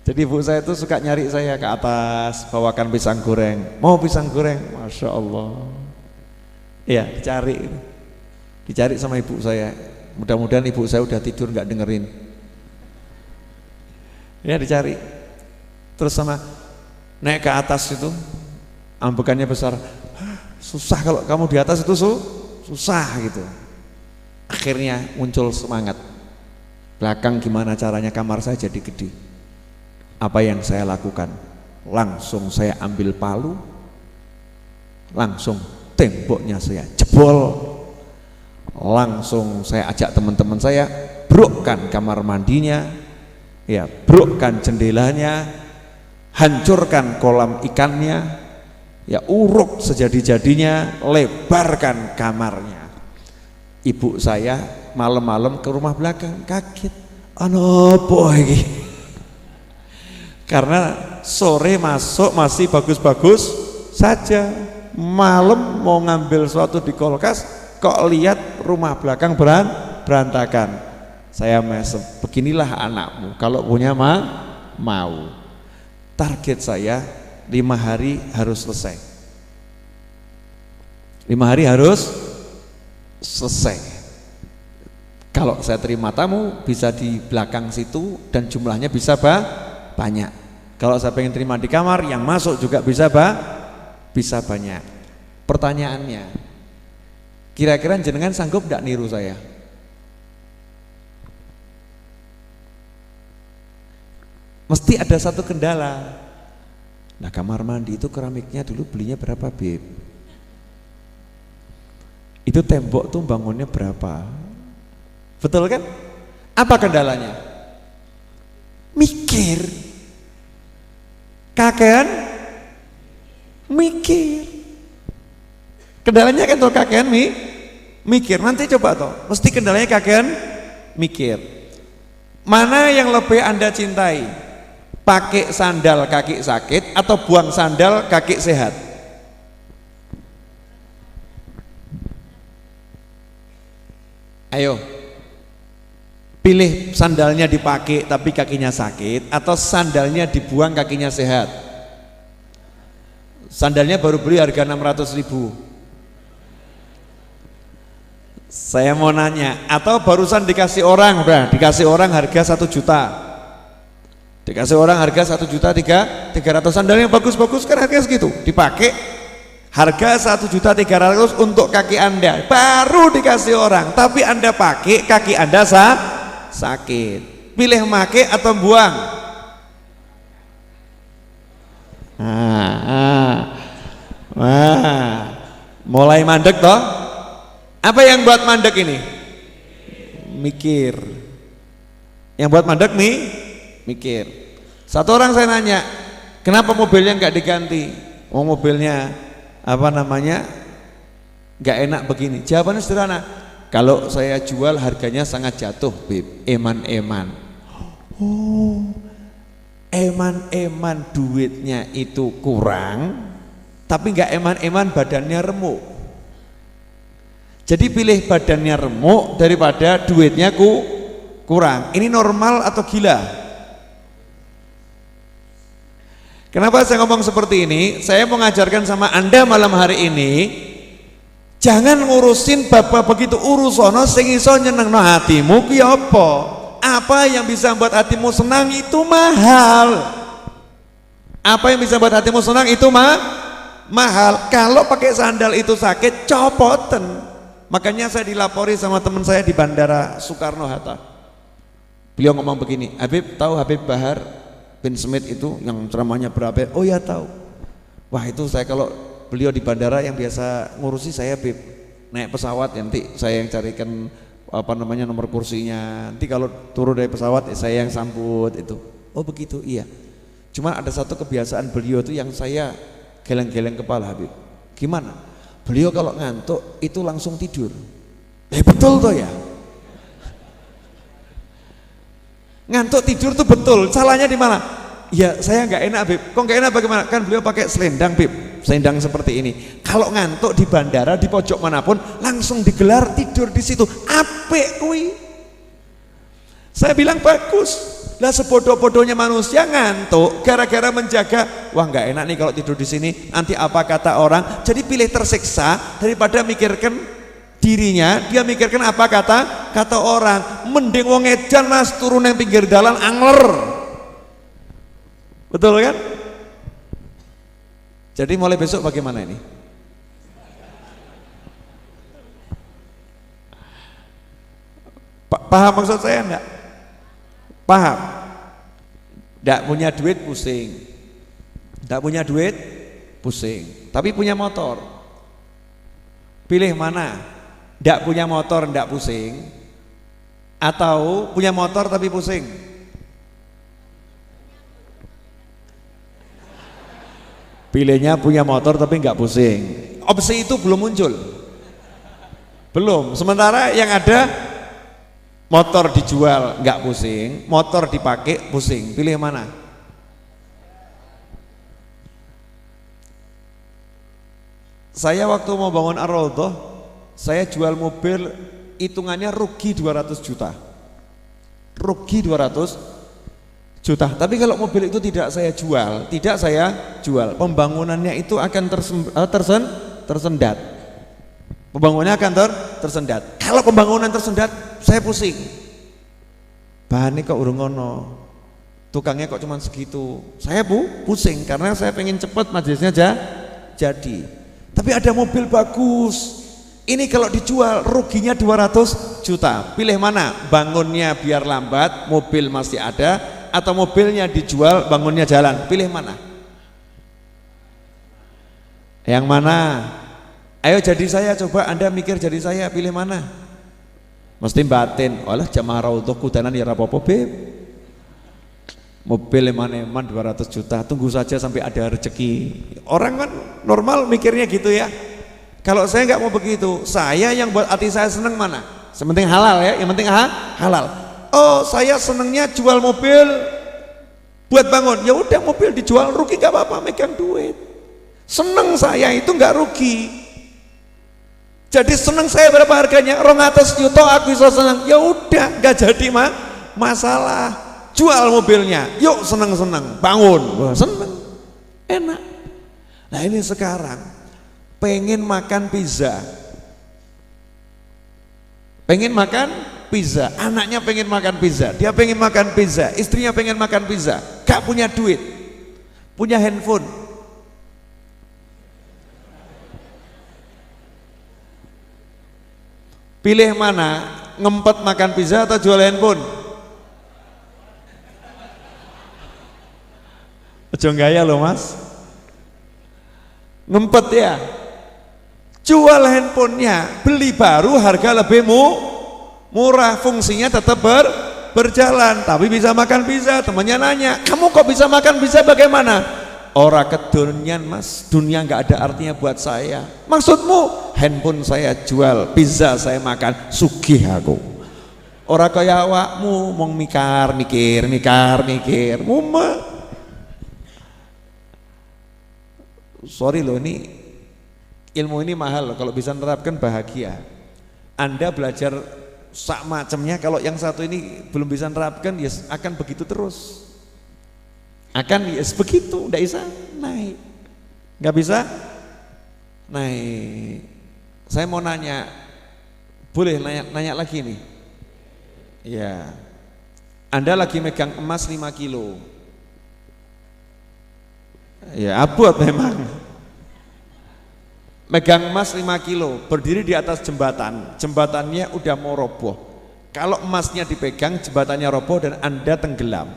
[SPEAKER 1] Jadi ibu saya tuh suka nyari saya ke atas, bawakan pisang goreng. Mau pisang goreng? Masya Allah. Iya, dicari sama ibu saya. Mudah-mudahan ibu saya udah tidur nggak dengerin. Ya dicari. Terus sama naik ke atas itu, ambekannya besar. Susah kalau kamu di atas itu susah gitu. Akhirnya muncul semangat. Belakang gimana caranya kamar saya jadi gede. Apa yang saya lakukan? Langsung saya ambil palu, langsung temboknya saya jebol, langsung saya ajak teman-teman saya brokkan kamar mandinya, ya brokkan jendelanya, hancurkan kolam ikannya, ya uruk sejadi-jadinya, lebarkan kamarnya. Ibu saya malam-malam ke rumah belakang kaget, apa ini? Karena sore masuk masih bagus-bagus saja, malam mau ngambil sesuatu di kulkas kok lihat rumah belakang berantakan. Saya mesem, beginilah anakmu kalau punya mau. Target saya 5 hari harus selesai. 5 hari harus selesai. Kalau saya terima tamu bisa di belakang situ dan jumlahnya bisa banyak. Kalau saya pengen terima di kamar, yang masuk juga bisa banyak. Pertanyaannya, kira-kira jenengan sanggup tidak niru saya? Mesti ada satu kendala. Nah kamar mandi itu keramiknya dulu belinya berapa Beb? Itu tembok tuh bangunnya berapa? Betul kan? Apa kendalanya? Mikir. Kakean mikir. Kendalanya kan tuh kakean mikir. Nanti coba toh, mesti kendalanya kakean mikir. Mana yang lebih Anda cintai? Pakai sandal kaki sakit atau buang sandal kaki sehat? Ayo. Pilih sandalnya dipakai tapi kakinya sakit atau sandalnya dibuang kakinya sehat. Sandalnya baru beli harga 600.000. Saya mau nanya, atau barusan dikasih orang, udah dikasih orang harga 1 juta. Dikasih orang harga 1.300.000, sandalnya bagus-bagus kan harga segitu, dipakai harga 1.300.000 untuk kaki Anda, baru dikasih orang, tapi Anda pakai kaki Anda sakit. Pilih make atau buang? Mulai mandek toh? Apa yang buat mandek ini? Mikir. Yang buat mandek mikir. Satu orang saya nanya, kenapa mobilnya nggak diganti? Oh mobilnya apa namanya? Nggak enak begini. Jawabannya sederhana. Kalau saya jual harganya sangat jatuh, Beb. Eman-eman. Oh, eman-eman duitnya itu kurang, tapi nggak eman-eman badannya remuk. Jadi pilih badannya remuk daripada duitnya kurang. Ini normal atau gila? Kenapa saya ngomong seperti ini? Saya mau ngajarkan sama Anda malam hari ini, jangan ngurusin bapak begitu urusono sing iso nyenengno hatimu ki apa? Apa yang bisa membuat hatimu senang itu mahal. Apa yang bisa membuat hatimu senang itu mahal. Kalau pakai sandal itu sakit, copoten. Makanya saya dilapori sama teman saya di Bandara Soekarno-Hatta. Beliau ngomong begini, Habib tahu Habib Bahar bin Smith itu yang ceramahnya berapa? Oh ya tahu. Wah itu saya kalau beliau di bandara yang biasa ngurusi saya Bib, naik pesawat nanti saya yang carikan nomor kursinya. Nanti kalau turun dari pesawat saya yang sambut itu. Oh begitu, iya. Cuma ada satu kebiasaan beliau itu yang saya geleng-geleng kepala Habib. Gimana? Beliau kalau ngantuk itu langsung tidur. Betul toh ya? Ngantuk tidur tuh betul, salahnya di mana? Ya saya nggak enak Bib. Kok nggak enak bagaimana? Kan beliau pakai selendang Bib, selendang seperti ini. Kalau ngantuk di bandara di pojok manapun langsung digelar tidur di situ. Apik kui. Saya bilang bagus. Lah sebodoh-bodohnya manusia ngantuk gara-gara menjaga. Wah nggak enak nih kalau tidur di sini. Nanti apa kata orang? Jadi pilih tersiksa daripada mikirkan dirinya, dia mikirkan apa kata orang. Mending wong edan Mas turun yang pinggir dalan angler. Betul kan? Jadi mulai besok bagaimana ini? Paham maksud saya enggak? Paham? Enggak punya duit pusing. Enggak punya duit pusing, tapi punya motor. Pilih mana? Ndak punya motor ndak pusing, atau punya motor tapi pusing? Pilihnya punya motor tapi nggak pusing. Opsi itu belum muncul, belum. Sementara yang ada motor dijual nggak pusing, motor dipakai pusing. Pilih mana? Saya waktu mau bangun Ar-Raudhah, saya jual mobil hitungannya rugi 200 juta. Rugi 200 juta. Tapi kalau mobil itu tidak saya jual, pembangunannya itu akan tersendat. Pembangunannya akan tersendat. Kalau pembangunan tersendat, saya pusing. Bahannya kok urung ngono. Tukangnya kok cuma segitu. Saya pusing karena saya pengen cepat majelisnya jadi. Tapi ada mobil bagus. Ini kalau dijual ruginya 200 juta. Pilih mana? Bangunnya biar lambat, mobil masih ada, atau mobilnya dijual, bangunnya jalan. Pilih mana? Yang mana? Ayo jadi saya, coba Anda mikir jadi saya, pilih mana? Mesti batin. Walah jamaah Raudhah kudanan ya rapopo Beb. Mobil eman-eman 200 juta, tunggu saja sampai ada rezeki. Orang kan normal mikirnya gitu ya. Kalau saya nggak mau begitu, saya yang buat hati saya seneng mana? Sementing halal ya, yang penting halal. Oh, saya senengnya jual mobil buat bangun. Ya udah mobil dijual rugi gak apa-apa, megang duit. Seneng saya itu nggak rugi. Jadi seneng saya berapa harganya? 200 juta aku bisa seneng. Ya udah, nggak jadi masalah. Jual mobilnya, yuk seneng-seneng, bangun, wah seneng, enak. Nah ini sekarang pengen makan pizza, anaknya pengen makan pizza, dia pengen makan pizza, istrinya pengen makan pizza, gak punya duit, punya handphone. Pilih mana? Ngempet makan pizza atau jual handphone? Ojo gaya loh Mas, ngempet ya. Jual handphonenya, beli baru harga lebih murah, fungsinya tetap berjalan, tapi bisa makan pizza. Temannya nanya, kamu kok bisa makan pizza bagaimana? Ora kedunian Mas, dunia nggak ada artinya buat saya. Maksudmu? Handphone saya jual, pizza saya makan, sugih aku. Ora kaya awakmu mong mikir, mumet. sorry loh, ini ilmu ini mahal loh, kalau bisa menerapkan bahagia. Anda belajar sak macamnya, kalau yang satu ini belum bisa menerapkan, ya akan begitu terus. Akan ya begitu, nggak bisa naik, nggak bisa naik. Saya mau nanya, boleh nanya lagi nih? Ya, Anda lagi megang emas 5 kilo. Ya abot memang. Megang emas 5 kilo, berdiri di atas jembatan, jembatannya udah mau roboh. Kalau emasnya dipegang, jembatannya roboh dan Anda tenggelam,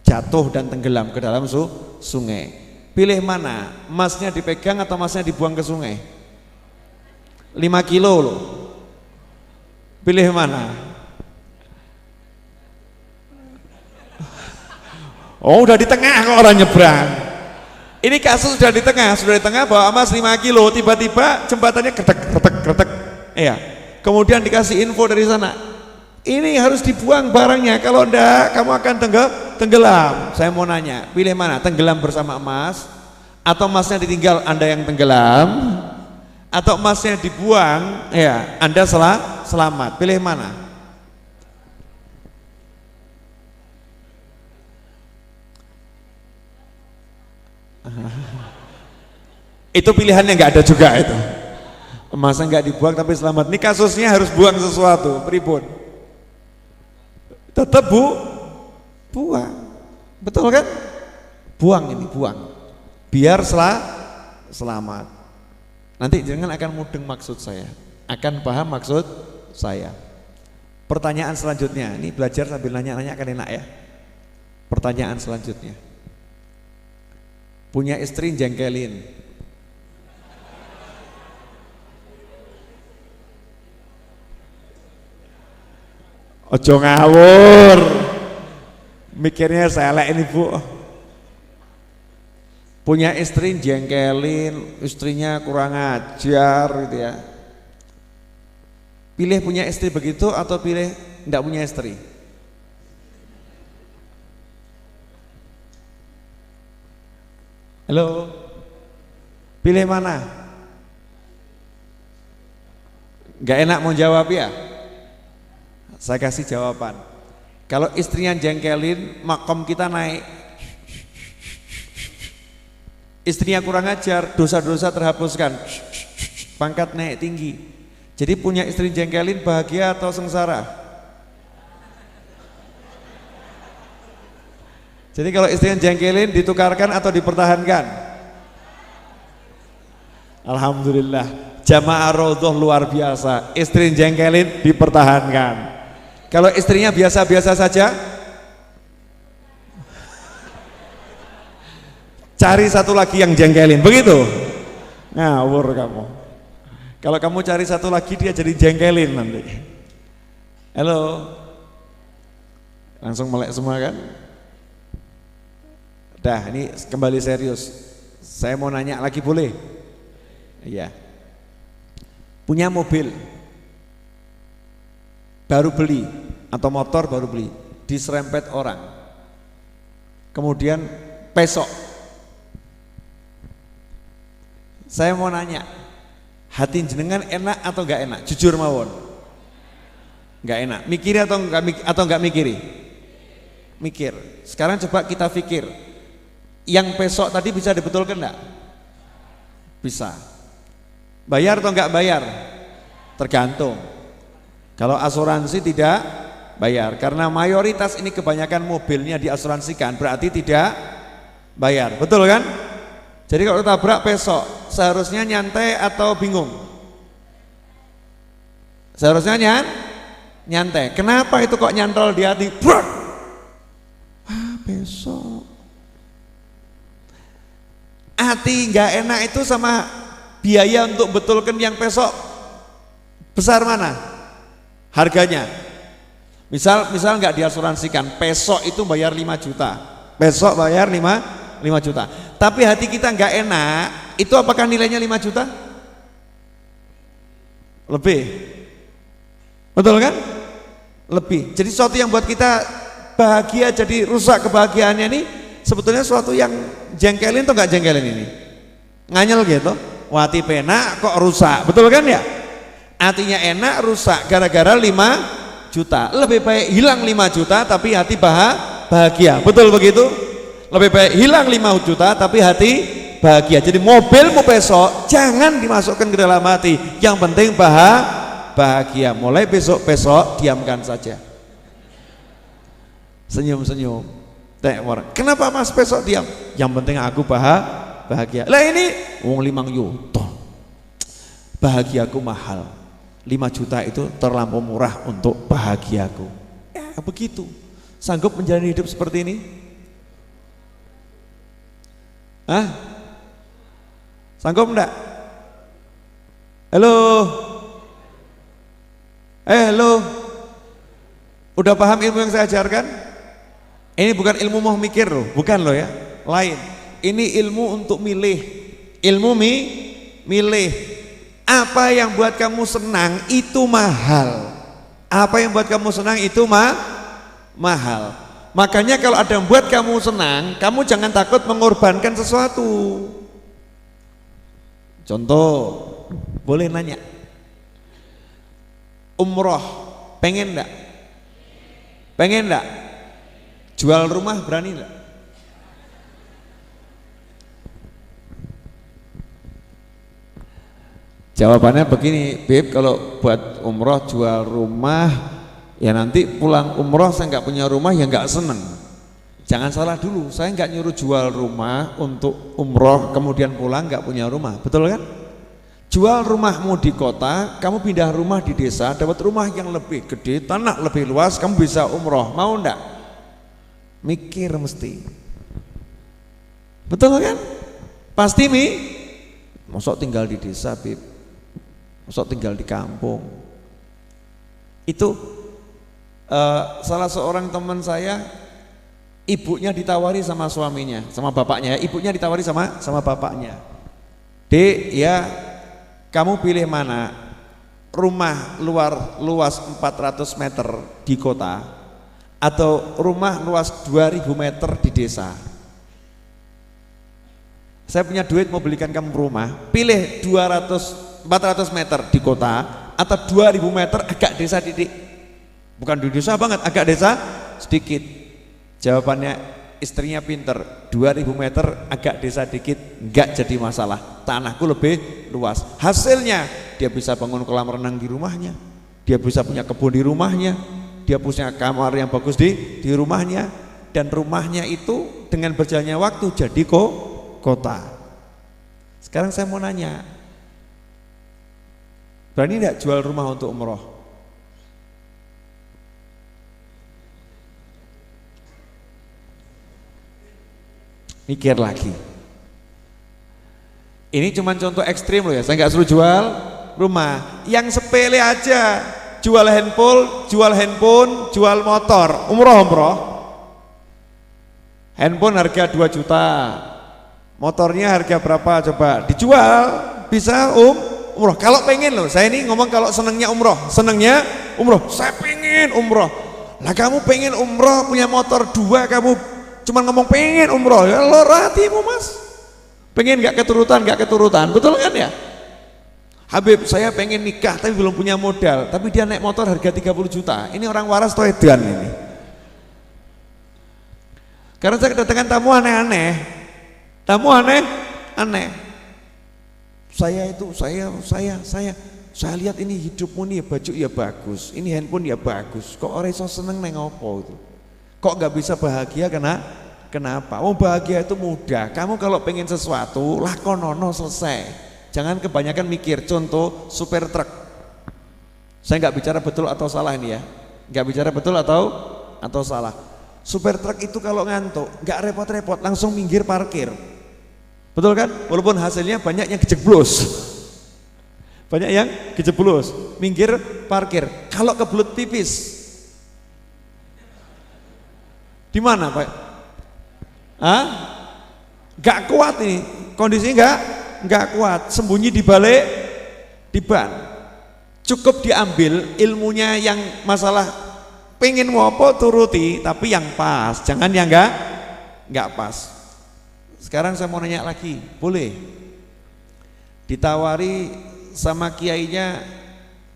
[SPEAKER 1] jatuh dan tenggelam ke dalam sungai. Pilih mana? Emasnya dipegang atau emasnya dibuang ke sungai? 5 kilo loh. Pilih mana? Oh udah di tengah kok orang nyebrang. Ini kasus sudah di tengah bawa emas 5 kilo, tiba-tiba jembatannya kretek. Iya. Kemudian dikasih info dari sana, ini harus dibuang barangnya, kalau enggak kamu akan tenggelam. Saya mau nanya, pilih mana? Tenggelam bersama emas, atau emasnya ditinggal Anda yang tenggelam, atau emasnya dibuang, ya Anda selamat. Pilih mana? Itu pilihannya nggak ada juga itu. Emasnya nggak dibuang tapi selamat. Ini kasusnya harus buang sesuatu, pripun? Tetap buang. Betul kan? Buang ini, buang. Biar selamat. Nanti jangan akan mudeng maksud saya. Akan paham maksud saya. Pertanyaan selanjutnya, ini belajar sambil nanya-nanya kan enak ya. Pertanyaan selanjutnya. Punya istri jengkelin. Ojo ngawur, mikirnya selek ini bu. Punya istri jengkelin, istrinya kurang ajar gitu ya. Pilih punya istri begitu atau pilih enggak punya istri? Halo, pilih mana? Enggak enak mau jawab ya? Saya kasih jawaban. Kalau istrinya jengkelin, makom kita naik. Istrinya kurang ajar, dosa-dosa terhapuskan, pangkat naik tinggi. Jadi punya istri jengkelin bahagia atau sengsara? Jadi kalau istrinya jengkelin ditukarkan atau dipertahankan? Alhamdulillah, jamaah Raudhah luar biasa. Istri jengkelin dipertahankan. Kalau istrinya biasa-biasa saja, cari satu lagi yang jengkelin, begitu? Ngawur kamu. Kalau kamu cari satu lagi dia jadi jengkelin nanti. Halo, langsung melek semua kan? Dah, ini kembali serius. Saya mau nanya lagi boleh? Iya. Punya mobil baru beli atau motor baru beli, diserempet orang, kemudian pesok. Saya mau nanya, hati jenengan enak atau enggak enak? Jujur mawon. Enggak enak. Mikiri atau enggak mikiri? Mikir. Sekarang coba kita pikir, yang pesok tadi bisa dibetulkan enggak? Bisa. Bayar atau enggak bayar? Tergantung. Kalau asuransi tidak bayar, karena mayoritas ini kebanyakan mobilnya diasuransikan, berarti tidak bayar, betul kan? Jadi kalau tabrak pesok, seharusnya nyantai atau bingung? Seharusnya nyantai. Kenapa itu kok nyantol di hati? Pesok. Hati nggak enak itu sama biaya untuk betulkan yang pesok besar mana? Harganya. Misal nggak diasuransikan, pesok itu bayar 5 juta. Pesok bayar 5 juta. Tapi hati kita nggak enak, itu apakah nilainya 5 juta? Lebih. Betul kan? Lebih. Jadi sesuatu yang buat kita bahagia jadi rusak kebahagiaannya ini sebetulnya sesuatu yang jengkelin atau nggak jengkelin ini? nganyel gitu, wati penak kok rusak, betul kan ya? Hatinya enak rusak gara-gara 5 juta. Lebih baik hilang 5 juta tapi hati bahagia, betul begitu? Lebih baik hilang 5 juta tapi hati bahagia. Jadi mobilmu besok jangan dimasukkan ke dalam hati, yang penting bahagia. Mulai besok diamkan saja, senyum-senyum. Kenapa mas besok diam? Yang penting aku bahagia. Lah ini wong 5 juta, bahagiaku mahal. 5 juta itu terlampau murah untuk bahagiaku. Ya begitu. Sanggup menjalani hidup seperti ini? Hah? Sanggup enggak? Halo? Halo? Udah paham ilmu yang saya ajarkan? Ini bukan ilmu mau mikir loh, bukan loh ya, lain. Ini ilmu untuk milih, ilmu milih. Apa yang buat kamu senang itu mahal. Apa yang buat kamu senang itu mahal. Makanya kalau ada yang buat kamu senang, kamu jangan takut mengorbankan sesuatu. Contoh, boleh nanya, umroh, pengen enggak? Pengen enggak? Jual rumah berani enggak? Jawabannya begini, Beb, kalau buat umroh jual rumah, ya nanti pulang umroh saya nggak punya rumah, ya nggak seneng. Jangan salah dulu, saya nggak nyuruh jual rumah untuk umroh kemudian pulang nggak punya rumah, betul kan? Jual rumahmu di kota, kamu pindah rumah di desa, dapat rumah yang lebih gede, tanah lebih luas, kamu bisa umroh, mau ndak? Mikir mesti, betul kan? Pasti mosok tinggal di desa, Beb, mosok tinggal di kampung. Itu salah seorang teman saya, ibunya ditawari sama suaminya, sama bapaknya, ibunya ditawari sama bapaknya. Dek, ya kamu pilih mana? Rumah luas 400 meter di kota atau rumah luas 2000 meter di desa? Saya punya duit mau belikan kamu rumah, pilih 400 meter di kota atau 2000 meter agak desa didik. Bukan di desa banget, agak desa sedikit. Jawabannya istrinya pinter, 2000 meter agak desa dikit enggak jadi masalah, tanahku lebih luas. Hasilnya dia bisa bangun kolam renang di rumahnya, dia bisa punya kebun di rumahnya, dia punya kamar yang bagus di rumahnya, dan rumahnya itu dengan berjalannya waktu jadi kota. Sekarang saya mau nanya, berani enggak jual rumah untuk umroh? Mikir lagi. Ini cuma contoh ekstrim loh ya, saya nggak suruh jual rumah. Yang sepele aja, jual handphone, jual motor, umroh. Handphone harga 2 juta, motornya harga berapa coba? Dijual, bisa umroh. Kalau pengen loh, saya ini ngomong kalau senengnya umroh, saya pengen umroh. Lah kamu pengen umroh punya motor 2, kamu cuman ngomong pengen umroh, ya lo hatimu mas, pengen gak keturutan, betul kan ya? Habib, saya pengen nikah tapi belum punya modal, tapi dia naik motor harga 30 juta, ini orang waras atau edan ini? Karena saya kedatangan tamu aneh-aneh, saya lihat ini hidupmu nih, baju ya bagus, ini handphone ya bagus, kok orang iso seneng neng opo itu? Kok gak bisa bahagia? Kenapa? Oh, bahagia itu mudah. Kamu kalau pengen sesuatu lakonono, selesai. Jangan kebanyakan mikir. Contoh supir truk. Saya nggak bicara betul atau salah ini ya. Nggak bicara betul atau salah. Supir truk itu kalau ngantuk nggak repot-repot, langsung minggir parkir. Betul kan? Walaupun hasilnya banyak yang kejeblos. Minggir parkir. Kalau kebelut pipis, di mana Pak? Gak kuat nih, kondisinya gak kuat, sembunyi di balik di ban. Cukup diambil ilmunya yang masalah pengen ngopo turuti, tapi yang pas, jangan yang gak pas. Sekarang saya mau nanya lagi, boleh? ditawari sama kiainya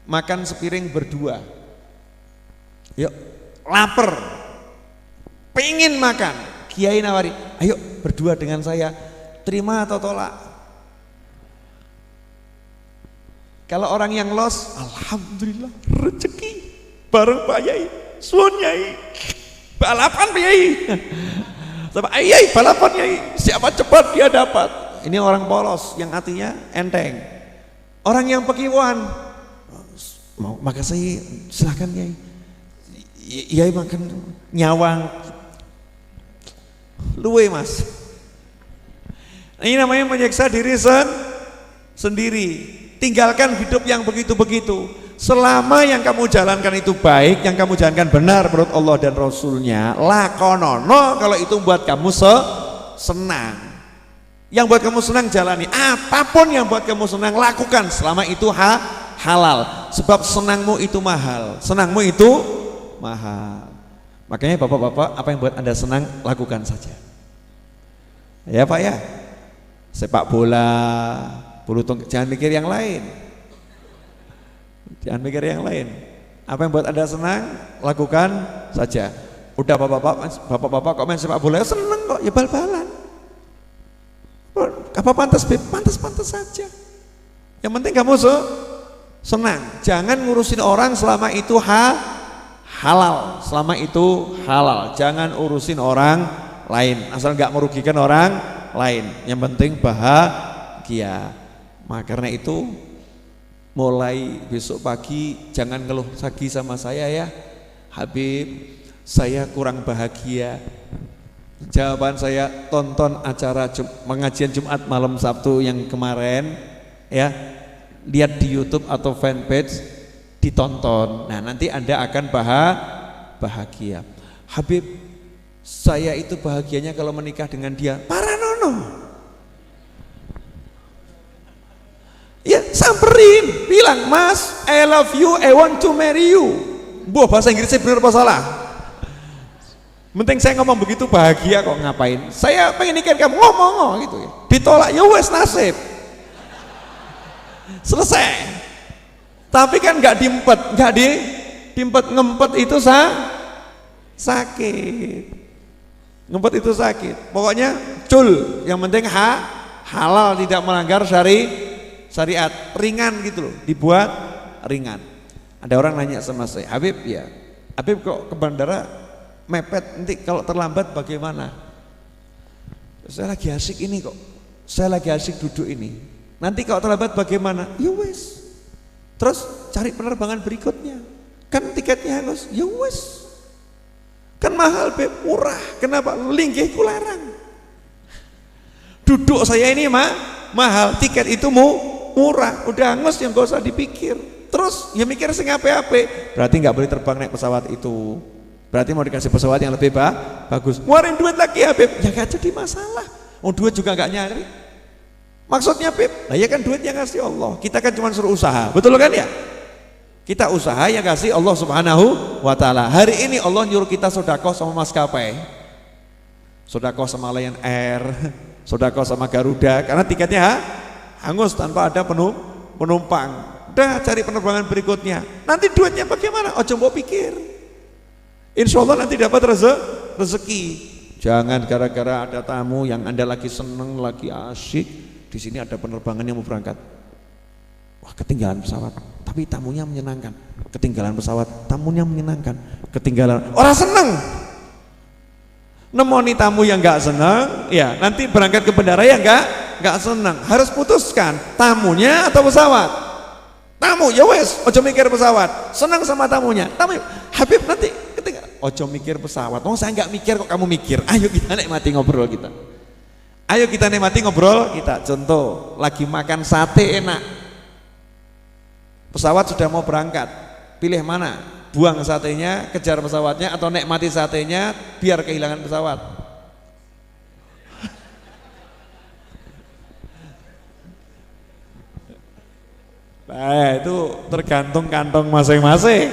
[SPEAKER 1] makan sepiring berdua. Yuk, lapar, pengen makan. Kiai nawari, ayo berdua dengan saya, terima atau tolak? Kalau orang yang los, alhamdulillah rezeki bareng Pak Yai, suun Yai, balapan Pak Yai, sama Yai balapan Yai, siapa cepat dia dapat. Ini orang polos yang artinya enteng. Orang yang pekiwan, mau makasih silakan Yai. Yai makan nyawang, luwe mas. Ini namanya menyiksa diri sendiri. Tinggalkan hidup yang begitu-begitu. Selama yang kamu jalankan itu baik, yang kamu jalankan benar menurut Allah dan Rasulnya, lakonono kalau itu buat kamu senang. Yang buat kamu senang jalani. Apapun yang buat kamu senang lakukan selama itu halal. Sebab senangmu itu mahal. Senangmu itu mahal. Makanya bapak-bapak, apa yang buat Anda senang lakukan saja. Ya Pak ya. Sepak bola, bulu tangkis, jangan mikir yang lain. Jangan mikir yang lain. Apa yang buat Anda senang, lakukan saja. Udah bapak-bapak kok main sepak bola seneng kok, ya bal-balan. Apa pantas Beb? Pantas-pantas saja. Yang penting kamu senang. Jangan ngurusin orang selama itu halal. Selama itu halal. Jangan urusin orang lain. Asal nggak merugikan orang lain. Yang penting bahagia. Maka karena itu mulai besok pagi jangan ngeluh lagi sama saya ya Habib, saya kurang bahagia. Jawaban saya, tonton acara pengajian Jumat malam Sabtu yang kemarin ya, lihat di YouTube atau fanpage, ditonton. Nah nanti Anda akan bahagia. Habib, saya itu bahagianya kalau menikah dengan dia. Paranono. Ya samperin, bilang Mas, I love you, I want to marry you. Buah bahasa Inggrisnya benar apa salah? Penting saya ngomong begitu bahagia kok, ngapain? Saya pengen nikahin kamu, ngomong gitu ya. Ditolak ya wes nasib. Selesai. Tapi kan nggak diempet, ngempet itu sakit. Ngempet itu sakit. Pokoknya cul, yang penting halal, tidak melanggar syariat, ringan gitu loh, dibuat ringan. Ada orang nanya sama saya, Habib ya, Habib kok ke bandara mepet, nanti kalau terlambat bagaimana? Saya lagi asik ini kok, saya lagi asik duduk ini, nanti kalau terlambat bagaimana? Ya wes, terus cari penerbangan berikutnya, kan tiketnya hangus, ya wes, kan mahal Beb, murah, kenapa? Linggih kularang. Duduk saya ini mahal, tiket itu murah, udah hangus yang gak usah dipikir. Terus ya mikir sing ape-ape, berarti nggak boleh terbang naik pesawat itu. Berarti mau dikasih pesawat yang lebih bagus. Ngeluarin duit lagi ya Beb, ya gak jadi masalah. Oh duit juga gak nyari. Maksudnya Beb, nah ya kan duit yang ngasih Allah. Kita kan cuma suruh usaha, betul kan ya? Kita usaha yang kasih Allah Subhanahu wa ta'ala. Hari ini Allah nyuruh kita sedekah sama maskapai, sedekah sama Lion Air, sedekah sama Garuda, karena tiketnya hangus tanpa ada penumpang. Udah cari penerbangan berikutnya. Nanti duitnya bagaimana? Oh coba pikir. Insya Allah nanti dapat rezeki. Jangan gara-gara ada tamu yang Anda lagi seneng, lagi asik, di sini ada penerbangan yang mau berangkat. Wah ketinggalan pesawat, tapi tamunya menyenangkan. Ketinggalan pesawat, tamunya menyenangkan. Ketinggalan, orang seneng. Nemoni tamu yang nggak seneng, ya nanti berangkat ke bandara yang nggak seneng. Harus putuskan tamunya atau pesawat. Tamu ya wes, ojo mikir pesawat. Senang sama tamunya. Tamu, Habib nanti ketinggalan. Ojo mikir pesawat. Oh saya nggak mikir kok kamu mikir. Ayo kita nikmati ngobrol kita. Ayo kita nikmati ngobrol kita. Contoh, lagi makan sate enak. Pesawat sudah mau berangkat. Pilih mana? Buang satenya, kejar pesawatnya, atau nikmati satenya biar kehilangan pesawat. Nah itu tergantung kantong masing-masing.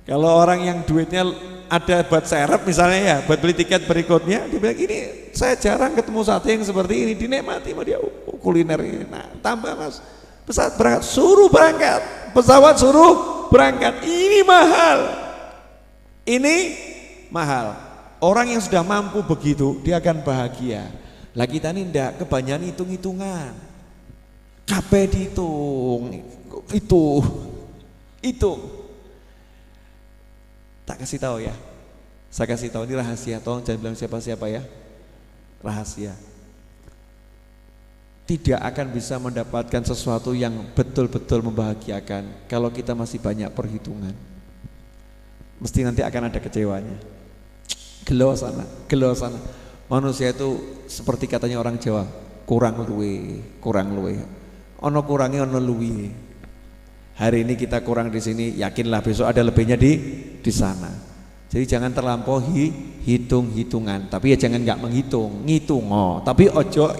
[SPEAKER 1] Kalau orang yang duitnya ada buat serep misalnya ya, buat beli tiket berikutnya, dia bilang ini saya jarang ketemu sate yang seperti ini, dinikmati sama dia. Kuliner ini, nah tambah mas, pesawat berangkat suruh berangkat, pesawat suruh berangkat, ini mahal. Orang yang sudah mampu begitu dia akan bahagia. Lah kita ini ndak, kebanyakan hitung-hitungan, kabeh dihitung, hitung. Tak kasih tahu ya, saya kasih tahu, ini rahasia, tolong jangan bilang siapa-siapa ya, rahasia. Tidak akan bisa mendapatkan sesuatu yang betul-betul membahagiakan kalau kita masih banyak perhitungan. Mesti nanti akan ada kecewanya. Gelo sana. Manusia itu seperti katanya orang Jawa, kurang luwe. Ono kurangi ono luwe. Hari ini kita kurang di sini, yakinlah besok ada lebihnya di sana. Jadi jangan terlampau hitung-hitungan, tapi ya jangan nggak ngitung, tapi ojo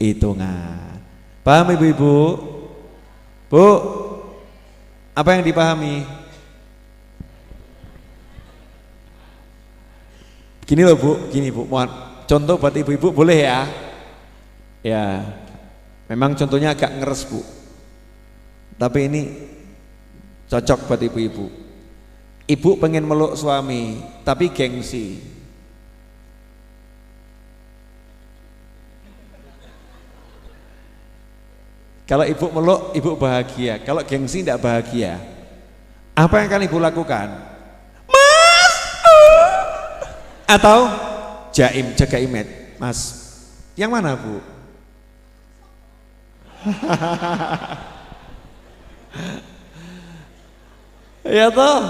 [SPEAKER 1] hitungan. Paham ibu-ibu? Bu, apa yang dipahami? Gini loh Bu, mohon contoh buat ibu-ibu boleh ya? Ya, memang contohnya agak ngeres Bu, tapi ini cocok buat ibu-ibu. Ibu pengen meluk suami, tapi gengsi. Kalau ibu meluk, ibu bahagia. Kalau gengsi tidak bahagia. Apa yang akan ibu lakukan? Mas! Atau jaga image, Mas. Yang mana Bu? Ya toh,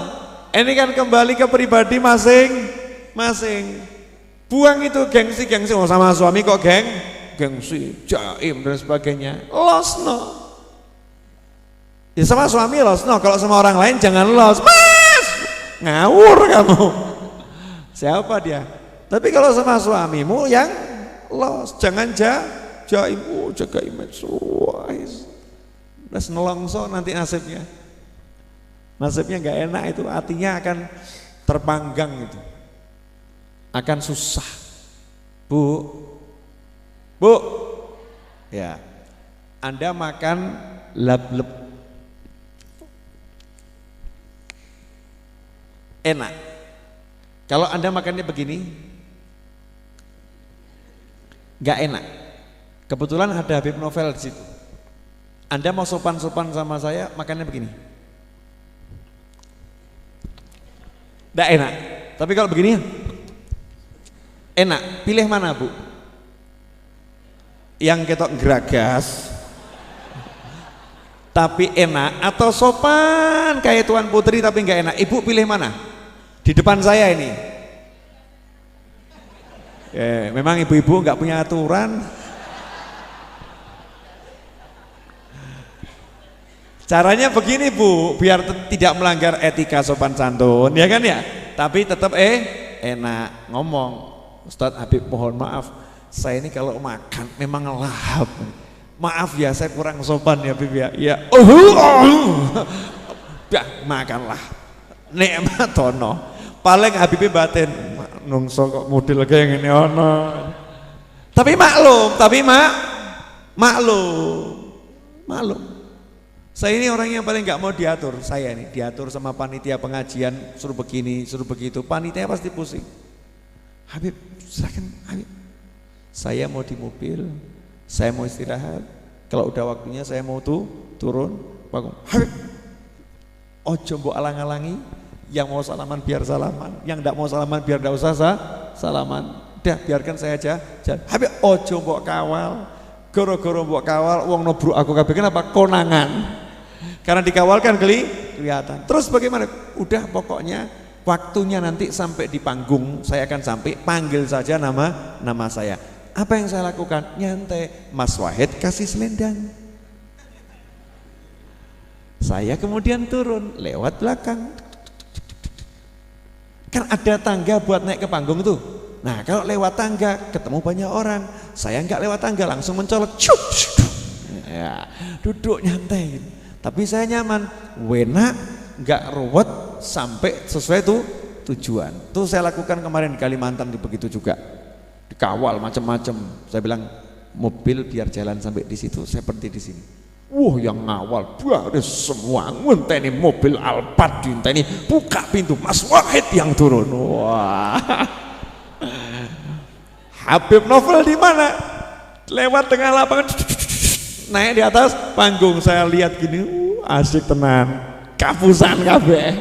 [SPEAKER 1] ini kan kembali ke pribadi masing-masing. Buang itu gengsi sama suami kok gengsi, jaim dan sebagainya. Losno. Ya sama suami losno, kalau sama orang lain jangan los. Mas, ngawur kamu. Siapa dia? Tapi kalau sama suamimu yang los, jangan jaim, jaga image. Terus nelongso nanti nasibnya nggak enak itu, hatinya akan terpanggang itu, akan susah. Bu, ya, Anda makan lap-lep enak. Kalau Anda makannya begini, nggak enak. Kebetulan ada Habib Novel di situ. Anda mau sopan-sopan sama saya, makannya begini, nggak enak. Tapi kalau begini, enak. Pilih mana Bu? Yang ketok geragas tapi enak, atau sopan kayak Tuan Putri tapi nggak enak? Ibu pilih mana? Di depan saya ini. Memang ibu-ibu nggak punya aturan. Caranya begini Bu, biar tidak melanggar etika sopan santun, ya kan ya? Tapi tetap enak ngomong. Ustadz Habib mohon maaf, saya ini kalau makan memang lahap. Maaf ya, saya kurang sopan ya Habib ya. Ya, makanlah. Nikmat ono. Paling Habibnya batin, nungso kok model kayak gini ono. Tapi maklum. Saya ini orang yang paling nggak mau diatur. Saya ini diatur sama panitia pengajian, suruh begini, suruh begitu. Panitia pasti pusing. Habib, silakan Habib. Saya mau di mobil, saya mau istirahat. Kalau udah waktunya saya mau turun. Habib, ojo mbok alang-alangi. Yang mau salaman biar salaman, yang tidak mau salaman biar tidak usah salaman. Udah biarkan saya aja. Habib, ojo mbok kawal. Goro-goro mbok kawal, wong nobruk aku kabeh. Kenapa? Konangan. Karena dikawal kan kelihatan. Terus bagaimana? Udah pokoknya waktunya nanti sampai di panggung saya akan sampai, panggil saja nama saya. Apa yang saya lakukan? Nyantai. Mas Wahid kasih selendang. Saya kemudian turun lewat belakang. Kan ada tangga buat naik ke panggung tuh. Nah kalau lewat tangga ketemu banyak orang, saya nggak lewat tangga langsung mencolok. Ya, duduk nyantai. Tapi saya nyaman, wena, nggak ruwet sampai sesuai tujuan. Tuh saya lakukan kemarin di Kalimantan begitu juga. Dikawal macam-macam. Saya bilang mobil biar jalan sampai di situ, saya berhenti di sini. Wah, yang ngawal baris semua ngenteni mobil Alphard dinteni, buka pintu Mas Wahid yang turun. Wah. Habib Novel di mana? Lewat tengah lapangan, naik di atas panggung, saya lihat gini, asik tenan, kapusan kabeh.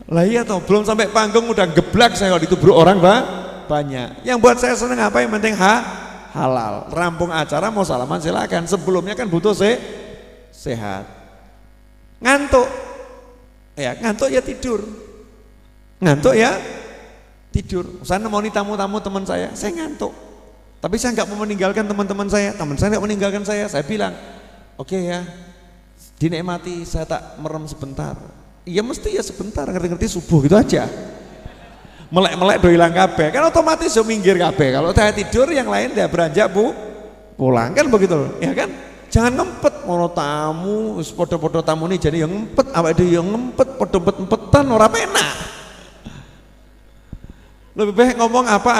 [SPEAKER 1] Lah iya toh, belum sampai panggung udah geblak saya kalau ditubruk orang banyak. Yang buat saya seneng apa, yang penting halal. Rampung acara mau salaman silakan. Sebelumnya kan butuh sehat. Ngantuk ya tidur. Ngantuk ya tidur. Saya nemoni tamu-tamu teman saya ngantuk. Tapi saya nggak mau meninggalkan teman-teman saya. Teman saya nggak meninggalkan saya. Saya bilang, oke ya, dinikmati. Saya tak merem sebentar. Iya mesti ya sebentar. Ngerti-ngerti subuh gitu aja. Melek-melek do hilang kabeh, kan otomatis yo minggir kabeh. Kalau saya tidur yang lain dia beranjak pulang kan begitu loh, ya kan? Jangan ngempet mono tamu, wis padha-padha tamune jadi yang ngempet, awake dhewe yang ngempet, padha empet-empetan ora penak. Lebih baik ngomong apa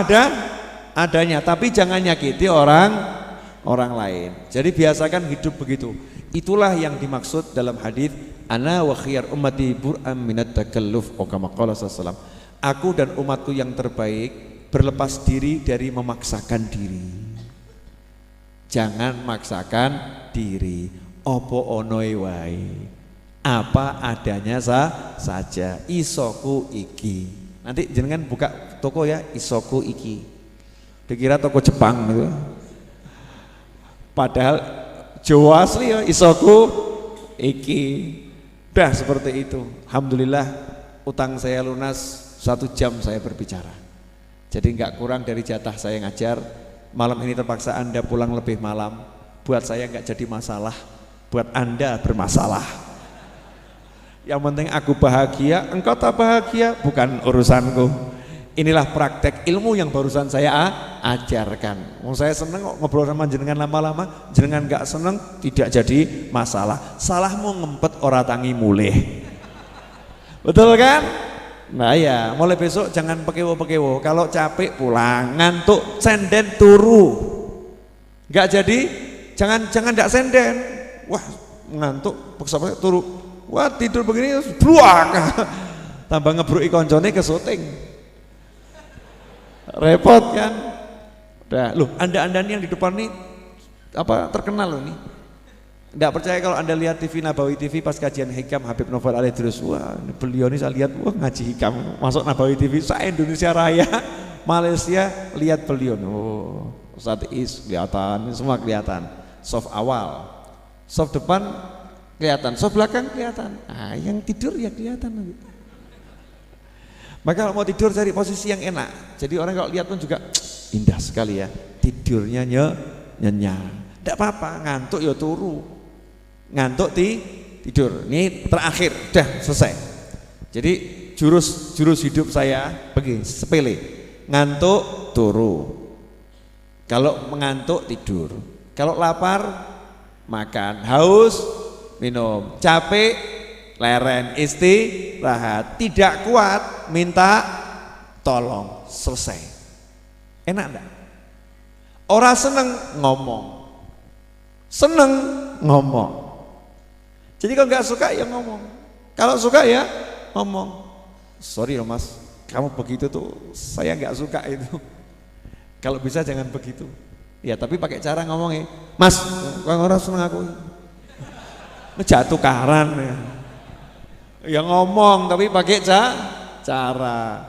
[SPEAKER 1] adanya, tapi jangan nyakiti orang lain. Jadi biasakan hidup begitu. Itulah yang dimaksud dalam hadis ana wa khiyar ummati bur'am minat takalluf kama qala sallallahu. Aku dan umatku yang terbaik berlepas diri dari memaksakan diri. Jangan maksakan diri. Opo onoi wae. Apa adanya saja. Isoku iki. Nanti jenengan buka toko ya, isoku iki. Dikira toko Jepang gitu. Padahal Jawa asli ya, isoku iki. Udah seperti itu. Alhamdulillah utang saya lunas. 1 jam saya berbicara, jadi nggak kurang dari jatah saya ngajar. Malam ini terpaksa Anda pulang lebih malam, buat saya nggak jadi masalah, buat Anda bermasalah. Yang penting aku bahagia, engkau tak bahagia, bukan urusanku. Inilah praktek ilmu yang barusan saya ajarkan. Saya seneng kok ngobrol sama jenengan lama-lama, jenengan nggak seneng tidak jadi masalah. Salahmu ngempet ora tangi mulih, betul kan? Nah ya, mulai besok jangan pekewo-pekewo. Kalau capek pulang, ngantuk senden turu. Nggak jadi, jangan nggak senden. Wah ngantuk, paksa turu. Wah tidur begini, bluak. Tambah ngebruki koncone ke syuting. Repot kan? Udah, loh anda yang di depan nih apa terkenal loh nih. Tidak percaya kalau Anda lihat TV Nabawi TV pas kajian hikam Habib Novel Al-Idrus, wah beliau ini saya lihat wah ngaji hikam masuk Nabawi TV, saya Indonesia Raya Malaysia lihat beliau, oh Ustadz Is kelihatan, semua kelihatan, soft awal, soft depan kelihatan, soft belakang kelihatan, yang tidur ya kelihatan nanti. Maka kalau mau tidur cari posisi yang enak, jadi orang kalau lihat pun juga indah sekali ya, tidurnya nyenyak, tidak apa-apa, ngantuk ya turu. Ngantuk tidur. Ini terakhir, udah selesai. Jadi jurus hidup saya begini, sepele. Ngantuk turu. Kalau mengantuk tidur. Kalau lapar makan, haus minum, capek leren, istirahat, tidak kuat minta tolong, selesai. Enak enggak? Orang seneng ngomong. Seneng ngomong. Jadi kalau nggak suka ya ngomong, kalau suka ya ngomong. Sorry loh mas, kamu begitu tuh saya nggak suka itu. Kalau bisa jangan begitu. Ya tapi pakai cara ngomongnya, mas, orang seneng aku, ngejatuh karan ya. Ya ngomong tapi pakai cara.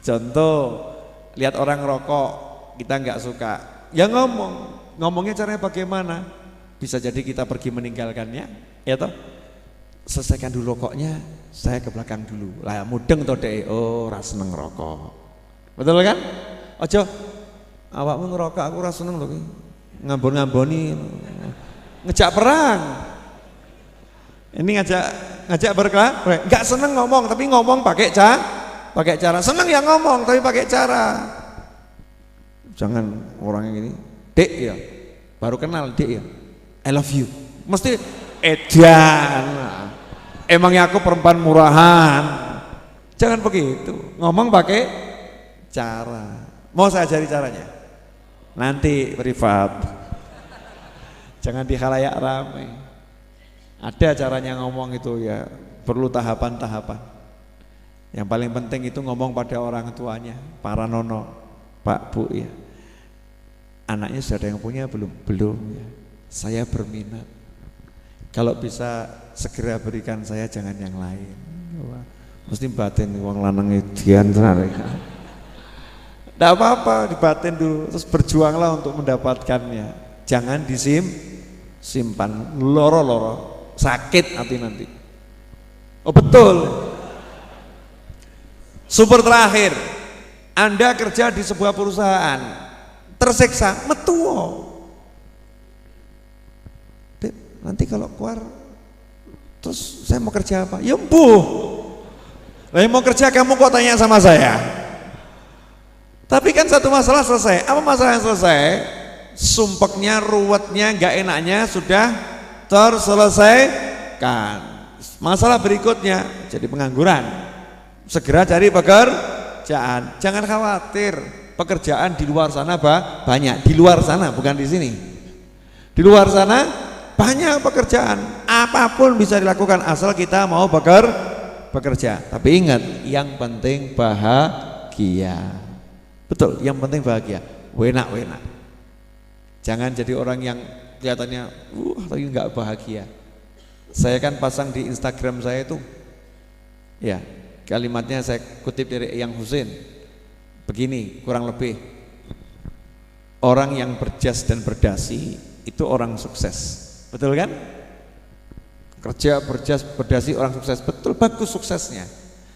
[SPEAKER 1] Contoh, lihat orang rokok, kita nggak suka, ya ngomongnya caranya bagaimana? Bisa jadi kita pergi meninggalkannya, ya toh. Selesaikan dulu rokoknya, saya ke belakang dulu. Lah mudeng toh deh, oh ras seneng rokok. Betul kan? Ojo, awakmu ngerokok, aku ras seneng loh. Ngambon-ngamboni, ngejak perang. Ini ngajak berkelahi, nggak seneng ngomong, tapi ngomong pakai cara. Seneng ya ngomong, tapi pakai cara. Jangan orang yang ini, dek ya, baru kenal dek ya. I love you, mesti edan. Emangnya aku perempuan murahan, Jangan begitu, ngomong pakai cara. Mau saya ajari caranya? Nanti privat. Jangan di khalayak ramai. Ada caranya ngomong itu ya, perlu tahapan-tahapan. Yang paling penting itu ngomong pada orang tuanya, para nono, Pak, Bu ya. Anaknya sudah ada yang punya belum? Belum ya. Saya berminat. Kalau bisa segera berikan saya, jangan yang lain. Wah, mesti batin wong lanang edian tenan. Tidak apa-apa, dibatin dulu, terus berjuanglah untuk mendapatkannya. Jangan disimpan, loro-loro, sakit hati nanti. Oh betul. Super terakhir, Anda kerja di sebuah perusahaan, tersiksa, metuo. Nanti kalau keluar, terus saya mau kerja apa? Ya mbuh. Lah mau kerja kamu kok tanya sama saya? Tapi kan satu masalah selesai. Apa masalah yang selesai? Sumpeknya, ruwetnya, gak enaknya sudah terselesaikan. Masalah berikutnya jadi pengangguran. Segera cari pekerjaan. Jangan khawatir, pekerjaan di luar sana banyak. Di luar sana, bukan di sini. Di luar sana banyak pekerjaan. Apapun bisa dilakukan asal kita mau bekerja. Tapi ingat, yang penting bahagia. Betul, yang penting bahagia, wenak-wenak. Jangan jadi orang yang kelihatannya tapi nggak bahagia. Saya kan pasang di Instagram saya itu, ya kalimatnya saya kutip dari Eyang Husin. Begini kurang lebih, orang yang berjas dan berdasi itu orang sukses, betul kan? Kerja berjas berdasi orang sukses, betul, bagus suksesnya.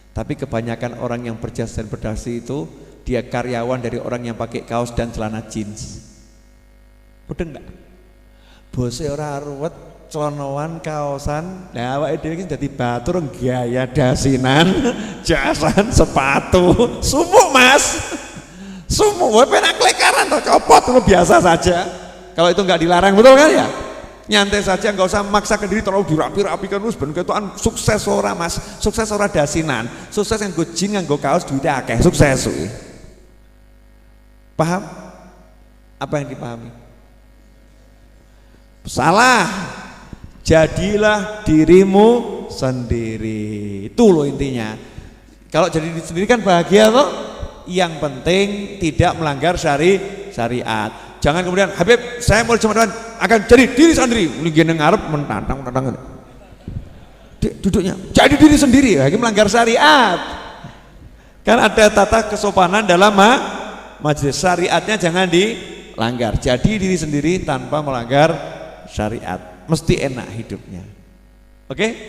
[SPEAKER 1] Tapi kebanyakan orang yang berjas dan berdasi itu dia karyawan dari orang yang pakai kaos dan celana jeans. Udah enggak? Bose ora ruwet, celonoan, kaosan. Nah awake dhewe iki dadi batur gaya dasinan, jasan, sepatu. Sumuk Mas. Sumuk, penak klekaran toh, copot itu biasa saja. Kalau itu enggak dilarang, betul kan ya? Nyantai saja, enggak usah maksakan diri terlalu dirapi-rapikan terus ben ketuan sukses ora Mas. Sukses ora dasinan. Sukses nganggo jin, nganggo kaos duwite akeh, sukses kuwi. Paham? Apa yang dipahami? Salah. Jadilah dirimu sendiri. Itu loh intinya. Kalau jadi diri sendiri kan bahagia toh? Yang penting tidak melanggar syariat. Jangan kemudian Habib, saya mau Jumatan akan jadi diri sendiri. Lagi ngarep mentantang. Duduknya jadi diri sendiri, lagi melanggar syariat. Kan ada tata kesopanan dalam majelis, syariatnya jangan dilanggar. Jadi diri sendiri tanpa melanggar syariat, mesti enak hidupnya. Oke?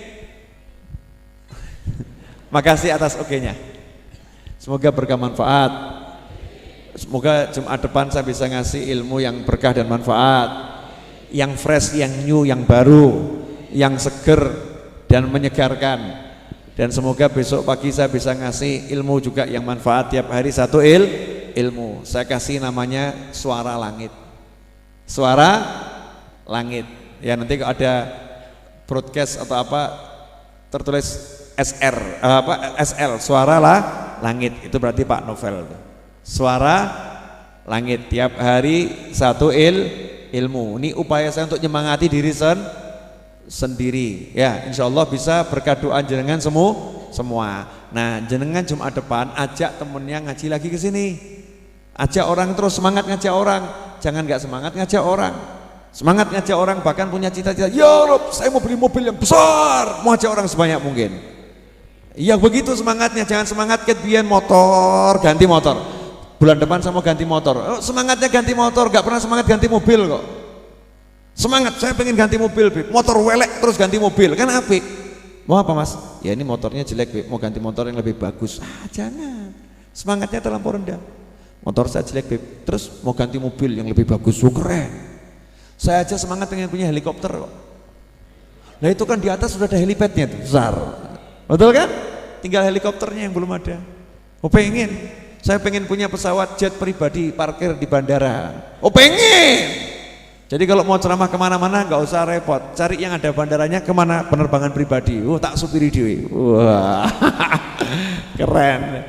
[SPEAKER 1] Makasih atas oke-nya. Semoga berkah manfaat. Semoga Jumat depan saya bisa ngasih ilmu yang berkah dan manfaat, yang fresh, yang new, yang baru, yang seger dan menyegarkan. Dan semoga besok pagi saya bisa ngasih ilmu juga yang manfaat, tiap hari satu ilmu. Saya kasih namanya suara langit. Suara langit. Ya nanti kalau ada broadcast atau apa tertulis SL, suara langit, itu berarti Pak Novel. Suara langit, tiap hari satu ilmu. Ini upaya saya untuk menyemangati diri sendiri. Ya, insya Allah bisa berkat doa jenengan semua. Nah, jenengan Jumat depan ajak temennya ngaji lagi ke sini. Ajak orang terus, semangat ngajak orang. Jangan nggak semangat ngajak orang. Semangat ngajak orang, bahkan punya cita-cita, ya Rob, saya mau beli mobil yang besar, mau ajak orang sebanyak mungkin. Ya begitu semangatnya, jangan semangat kebian motor, ganti motor. Bulan depan saya mau ganti motor. Semangatnya ganti motor, nggak pernah semangat ganti mobil kok. Semangat, saya pengen ganti mobil, Beb. Motor welek terus ganti mobil, kan apik. Mau apa Mas? Ya ini motornya jelek, Beb. Mau ganti motor yang lebih bagus. Jangan. Semangatnya terlampau rendah. Motor saya jelek, Beb. Terus mau ganti mobil yang lebih bagus, keren. Saya aja semangat pengen punya helikopter kok. Nah itu kan di atas sudah ada helipadnya tuh, besar. Betul kan? Tinggal helikopternya yang belum ada. Oh pengen. Saya pengen punya pesawat jet pribadi parkir di bandara. Oh pengen. Jadi kalau mau ceramah kemana-mana nggak usah repot, cari yang ada bandaranya, kemana, penerbangan pribadi. Tak supiri dewe. Wah, keren.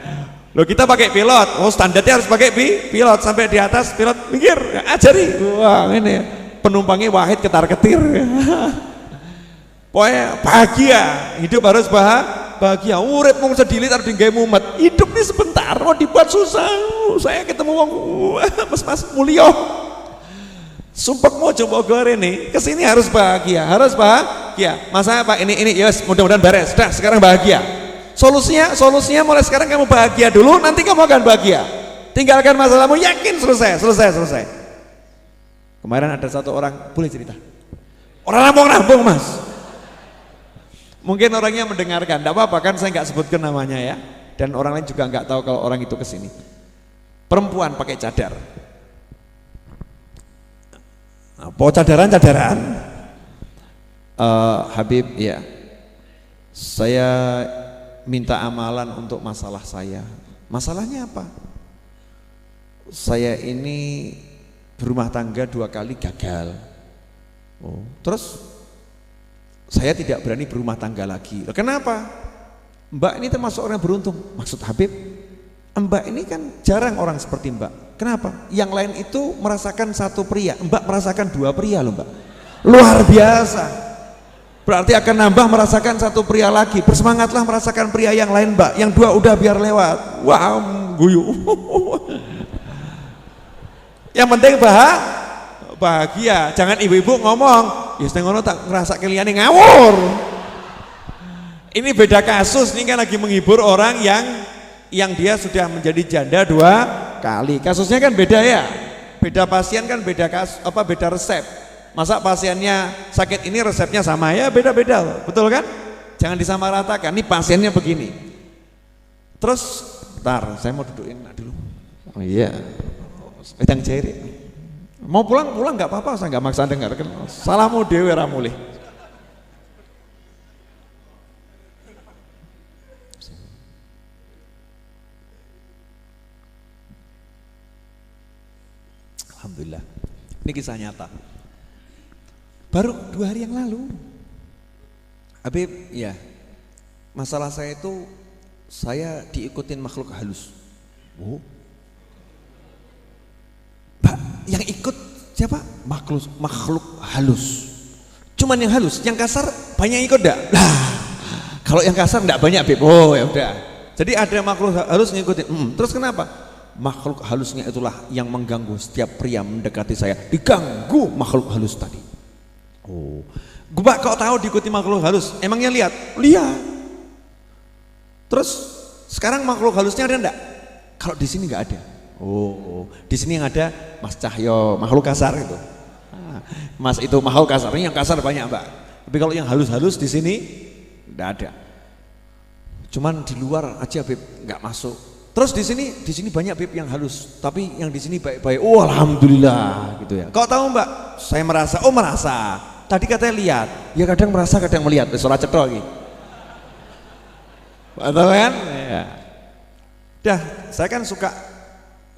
[SPEAKER 1] Loh kita pakai pilot, standarnya harus pakai pilot, sampai di atas pilot mikir, ajari. Wah ini penumpangnya wahid ketar-ketir. Pokoknya bahagia, hidup harus bahagia. Urip mung sedilit harus digawe mumet. Hidup ini sebentar, mau dibuat susah. Saya ketemu wong mas mulya. Sumpah mau coba gore nih, kesini harus bahagia, Masa apa ini yes, mudah-mudahan beres. Dah sekarang bahagia. Solusinya mulai sekarang kamu bahagia dulu, nanti kamu akan bahagia. Tinggalkan masalahmu, yakin selesai. Kemarin ada satu orang, boleh cerita? Orang rambung mas. Mungkin orangnya mendengarkan, tidak apa-apa kan saya nggak sebutkan namanya ya. Dan orang lain juga nggak tahu kalau orang itu kesini. Perempuan pakai cadar. Cadaran Habib ya, saya minta amalan untuk masalah saya. Masalahnya apa? Saya ini berumah tangga 2 kali gagal. Terus saya tidak berani berumah tangga lagi. Kenapa? Mbak ini termasuk orang beruntung. Maksud Habib, Mbak ini kan jarang orang seperti Mbak. Kenapa? Yang lain itu merasakan 1 pria, Mbak merasakan 2 pria loh Mbak. Luar biasa. Berarti akan nambah merasakan 1 pria lagi. Bersemangatlah merasakan pria yang lain Mbak. Yang 2 udah biar lewat. Wah, guyu. Yang penting bahagia. Jangan ibu-ibu ngomong, ya setengah ngono tak ngerasa keliyane ngawur. Ini beda kasus, ini kan lagi menghibur orang yang dia sudah menjadi janda 2 kali. Kasusnya kan beda ya. Beda pasien kan beda resep. Masa pasiennya sakit ini resepnya sama ya, beda-beda. Betul kan? Jangan disamaratakan. Ini pasiennya begini. Terus bentar, saya mau dudukin dulu. Oh iya. Wedang jari. Mau pulang nggak apa-apa, saya nggak maksa dengar. Salahmu dhewe ra mulih. Alhamdulillah, ini kisah nyata. Baru 2 hari yang lalu, Habib, ya, masalah saya itu saya diikutin makhluk halus. Pak, yang ikut siapa? Makhluk halus. Cuman yang halus, yang kasar banyak yang ikut enggak? Lah, kalau yang kasar enggak banyak, Habib. Oh ya udah. Jadi ada makhluk halus ngikutin. Terus kenapa? Makhluk halusnya itulah yang mengganggu setiap pria mendekati saya. Diganggu makhluk halus tadi. Gua kok tahu diikuti makhluk halus? Emangnya lihat? Terus sekarang makhluk halusnya ada enggak? Kalau di sini enggak ada. Di sini yang ada Mas Cahyo, makhluk kasar itu. Mas itu makhluk kasar. Ini yang kasar banyak Mbak. Tapi kalau yang halus-halus di sini enggak ada. Cuman di luar aja Bib, enggak masuk. Terus di sini banyak Bib yang halus, tapi yang di sini baik-baik. Alhamdulillah gitu ya. Kau tahu Mbak, saya merasa. Tadi katanya lihat, ya kadang merasa kadang melihat. Suara cetok gitu. Betul kan? Ya. Dah, saya kan suka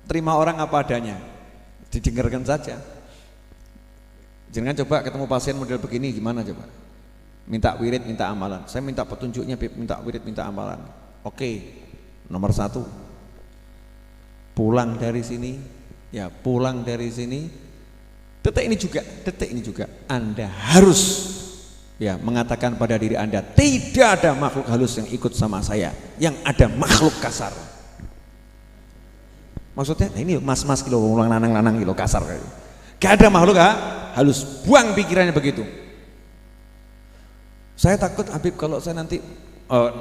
[SPEAKER 1] terima orang apa adanya, didengarkan saja. Jangan coba ketemu pasien model begini gimana coba? Minta wirid, minta amalan. Saya minta petunjuknya Bib, minta wirid, minta amalan. Oke, nomor 1. Pulang dari sini, detik ini juga Anda harus ya mengatakan pada diri Anda, tidak ada makhluk halus yang ikut sama saya, yang ada makhluk kasar. Maksudnya, ini mas-mas kilo, lanang-lanang kilo kasar kayak. Gak ada makhluk halus, buang pikirannya begitu. Saya takut Habib kalau saya nanti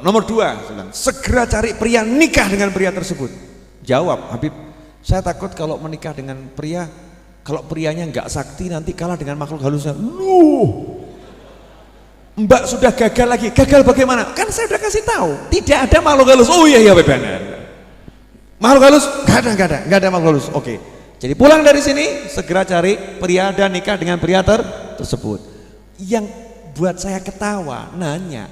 [SPEAKER 1] nomor 2, segera cari pria, nikah dengan pria tersebut. Jawab Habib, saya takut kalau menikah dengan pria, kalau prianya nggak sakti nanti kalah dengan makhluk halusnya. Mbak sudah gagal lagi. Gagal bagaimana? Kan saya sudah kasih tahu, tidak ada makhluk halus. Oh iya benar. Makhluk halus nggak ada makhluk halus. Oke. Jadi pulang dari sini segera cari pria dan nikah dengan pria tersebut. Yang buat saya ketawa nanya,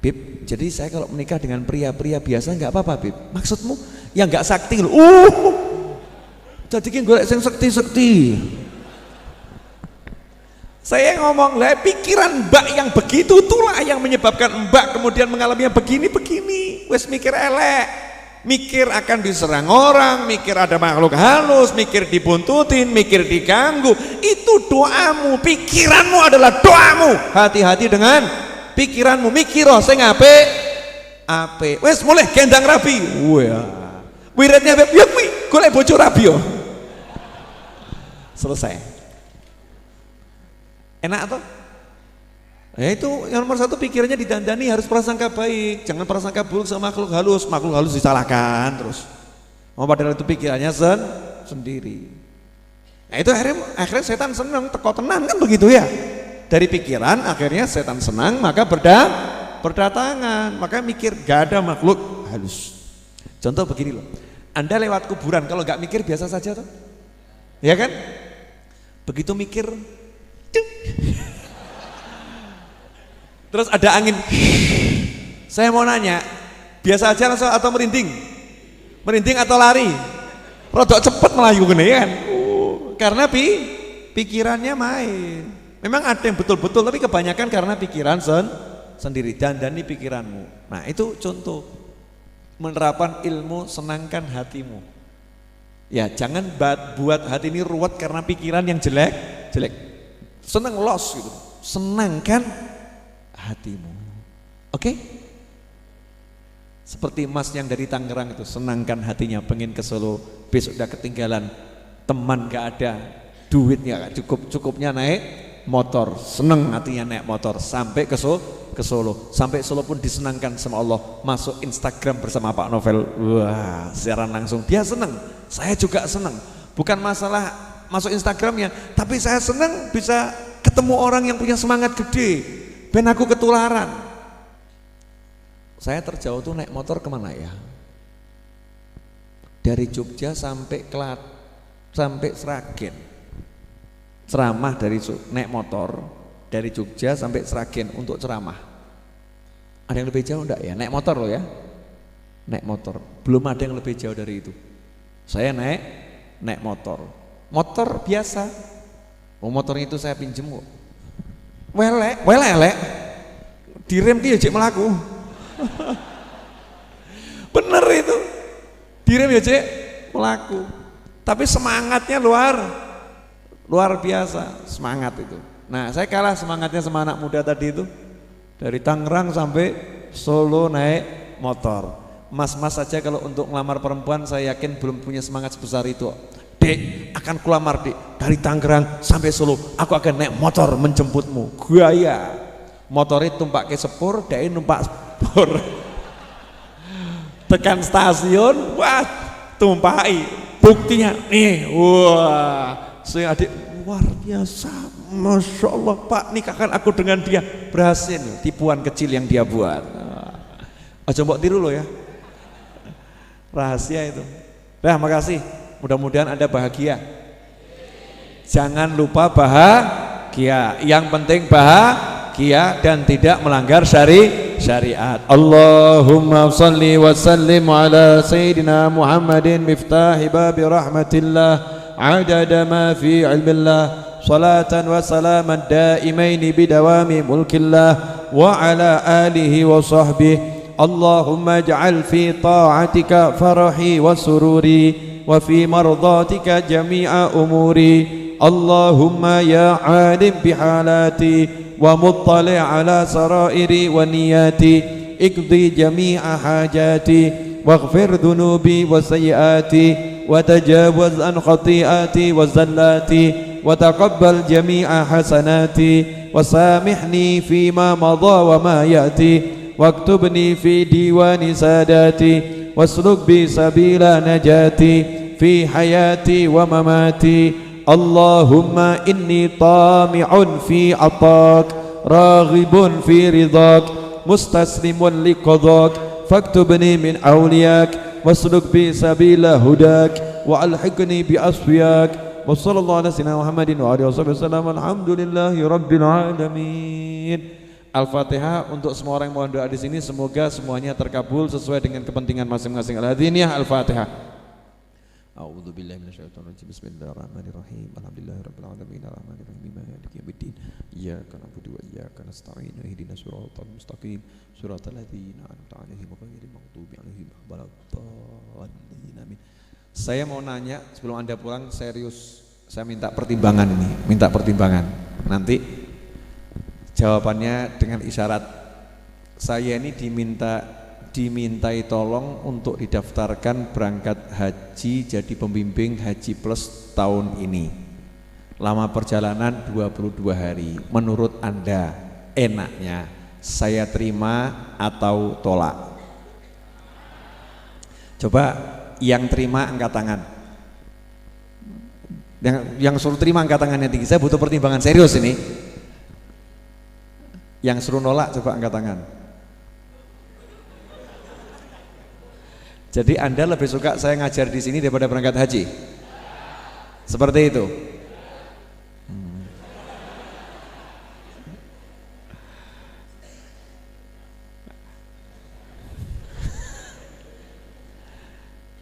[SPEAKER 1] Bib, jadi saya kalau menikah dengan pria biasa nggak apa-apa Bib? Maksudmu yang nggak sakti loh. Jadi kan golek sing sakti. Saya ngomong lah, pikiran Mbak yang begitu itulah yang menyebabkan Mbak kemudian mengalami yang begini-begini. Wes mikir elek, mikir akan diserang orang, mikir ada makhluk halus, mikir dibuntutin, mikir diganggu. Itu doamu, pikiranmu adalah doamu. Hati-hati dengan pikiranmu. Mikir oh saya ngape, ape. Wes mulai gendang rabi. Wah, wiridnya beb, ya kuwi golek bojo rabi yo. Selesai. Enak atau? Ya itu yang nomor satu, pikirannya didandani harus prasangka baik, jangan prasangka buruk sama makhluk halus disalahkan terus. Oh padahal itu pikirannya sendiri. Nah itu akhirnya setan senang, teko tenan kan begitu ya. Dari pikiran akhirnya setan senang, maka berdatangan, maka mikir gak ada makhluk halus. Contoh begini loh, Anda lewat kuburan kalau gak mikir biasa saja tuh, ya kan? Begitu mikir terus ada angin, saya mau nanya, biasa aja langsung atau merinding? Merinding atau lari? Rodok cepet melayu gini kan? Karena pikirannya main. Memang ada yang betul-betul, tapi kebanyakan karena pikiran sendiri, dandani pikiranmu. Nah itu contoh menerapan ilmu, senangkan hatimu. Ya jangan buat hati ini ruwet karena pikiran yang jelek. Senang los gitu, senangkan hatimu. Oke? Seperti Mas yang dari Tangerang itu, senangkan hatinya, pengen ke Solo, besok udah ketinggalan, teman gak ada, duitnya gak cukupnya naik motor, seneng hatinya naik motor sampai ke Solo, sampai Solo pun disenangkan sama Allah, masuk Instagram bersama Pak Novel, wah siaran langsung, dia seneng, saya juga seneng, bukan masalah masuk Instagramnya, tapi saya senang bisa ketemu orang yang punya semangat gede, ben aku ketularan. Saya terjauh tuh naik motor kemana ya? Dari Jogja sampai sampai Sragen, ceramah naik motor dari Jogja sampai Sragen untuk ceramah. Ada yang lebih jauh enggak ya? Naik motor loh ya, naik motor. Belum ada yang lebih jauh dari itu. Saya naik motor biasa. Motornya itu saya pinjem kok. Welek. Direm ki jek melaku. Bener itu. Direm ya jek melaku. Tapi semangatnya luar biasa, semangat itu. Nah, saya kalah semangatnya sama anak muda tadi itu. Dari Tangerang sampai Solo naik motor. Mas-mas saja kalau untuk ngelamar perempuan saya yakin belum punya semangat sebesar itu. Dek, akan kulamar dek, dari Tangerang sampai Solo aku akan naik motor menjemputmu. Gaya motornya tumpak ke sepur, dek numpak sepur. Tekan stasiun, wah tumpai, buktinya nih, wah saya adik luar biasa, Masya Allah Pak, nikahkan aku dengan dia, berhasil. Tipuan kecil yang dia buat. Aja mbok tiru loh ya, rahasia itu. Nah makasih, mudah-mudahan Anda bahagia. Jangan lupa bahagia, yang penting bahagia dan tidak melanggar syariat. Allahumma shalli wa sallim ala sayyidina Muhammadin miftahi babi rahmatillah adada ma fi ilmillah salatan wa salaman daimaini bidawami mulkillah wa ala alihi wa sahbihi. Allahumma ij'al fi ta'atika farahi wa sururi wa fi mardatika jami'a umuri. Allahumma ya alim bihalati wa muttali' ala sarairi wa niyati iqdi jami'a hajati waghfir dhunubi wa sayyiati wa tajawaz an khati'ati wa zallati wa taqabbal jami'a hasanati wa samihni fima madha wa ma ya'ti واكتبني في ديوان ساداتي واسلك بي سبيل نجاتي في حياتي ومماتي. اللهم إني طامع في عطاك راغب في رضاك مستسلم لقضاك فاكتبني من أولياك واسلك بي سبيل هداك وألحقني بأصفياك. وصلى الله على سيدنا محمد وآله وصحبه وسلم. الحمد لله رب العالمين. Al-Fatihah untuk semua orang yang mohon doa di sini, semoga semuanya terkabul sesuai dengan kepentingan masing-masing. Al-Hadiniyah, Al-Fatihah. A'udzu billahi minasyaitonir rajim. Bismillahirrahmanirrahim. Alhamdulillahirabbil alamin arrahmanir rahim maliki yaumiddin. Iyyaka na'budu wa iyyaka nasta'in. Ihdinas siratal mustaqim. Siratal ladzina an'amta 'alaihim ghairil maghdubi 'alaihim waladdallin. Amin. Saya mau nanya sebelum Anda pulang, serius. Saya minta pertimbangan ini, minta pertimbangan. Nanti jawabannya dengan isyarat. Saya ini dimintai tolong untuk didaftarkan berangkat haji jadi pembimbing Haji Plus tahun ini. Lama perjalanan 22 hari. Menurut Anda enaknya saya terima atau tolak? Coba yang terima angkat tangan. Yang suruh terima angkat tangannya tinggi. Saya butuh pertimbangan serius ini. Yang suruh nolak coba angkat tangan. Jadi Anda lebih suka saya ngajar di sini daripada berangkat haji? Seperti itu.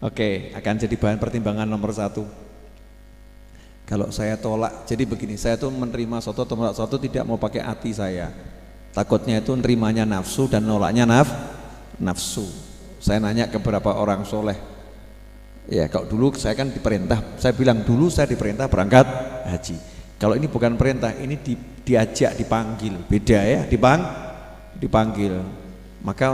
[SPEAKER 1] Oke, akan jadi bahan pertimbangan nomor 1. Kalau saya tolak, jadi begini, saya tuh menerima suatu atau menolak suatu tidak mau pakai hati saya. Takutnya itu nerimanya nafsu dan nolaknya nafsu. Saya nanya ke beberapa orang soleh, ya kalau dulu saya kan diperintah, saya bilang dulu saya diperintah berangkat haji. Kalau ini bukan perintah, ini diajak, dipanggil, beda ya, dipanggil. Maka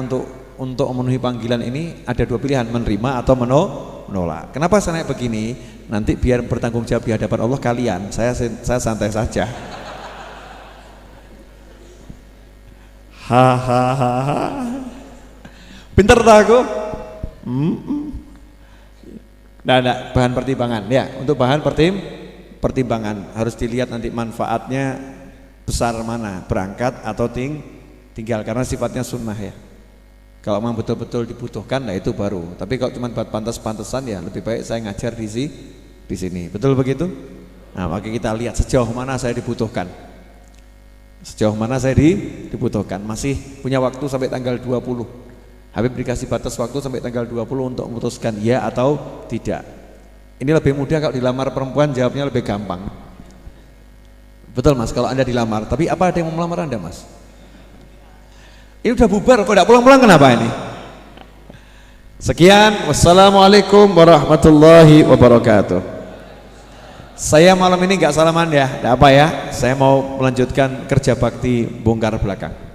[SPEAKER 1] untuk memenuhi panggilan ini ada 2 pilihan, menerima atau menolak. Kenapa saya naik begini? Nanti biar bertanggung jawab di hadapan Allah kalian, saya santai saja. Hahaha. Pinter tak aku? Nah, bahan pertimbangan ya. Untuk bahan pertimbangan harus dilihat nanti manfaatnya besar mana, berangkat atau tinggal, karena sifatnya sunnah ya. Kalau memang betul-betul dibutuhkan, nah itu baru. Tapi kalau cuma buat pantas-pantasan ya lebih baik saya ngajar di sini. Betul begitu? Nah, maka kita lihat sejauh mana saya dibutuhkan. Sejauh mana saya dibutuhkan. Masih punya waktu sampai tanggal 20. Habib dikasih batas waktu sampai tanggal 20 untuk memutuskan ya atau tidak. Ini lebih mudah kalau dilamar perempuan, jawabnya lebih gampang. Betul Mas, kalau Anda dilamar. Tapi apa ada yang mau melamar Anda Mas? Ini udah bubar, kok tidak pulang-pulang kenapa ini? Sekian, wassalamualaikum warahmatullahi wabarakatuh. Saya malam ini nggak salaman ya, tidak apa ya. Saya mau melanjutkan kerja bakti bongkar belakang.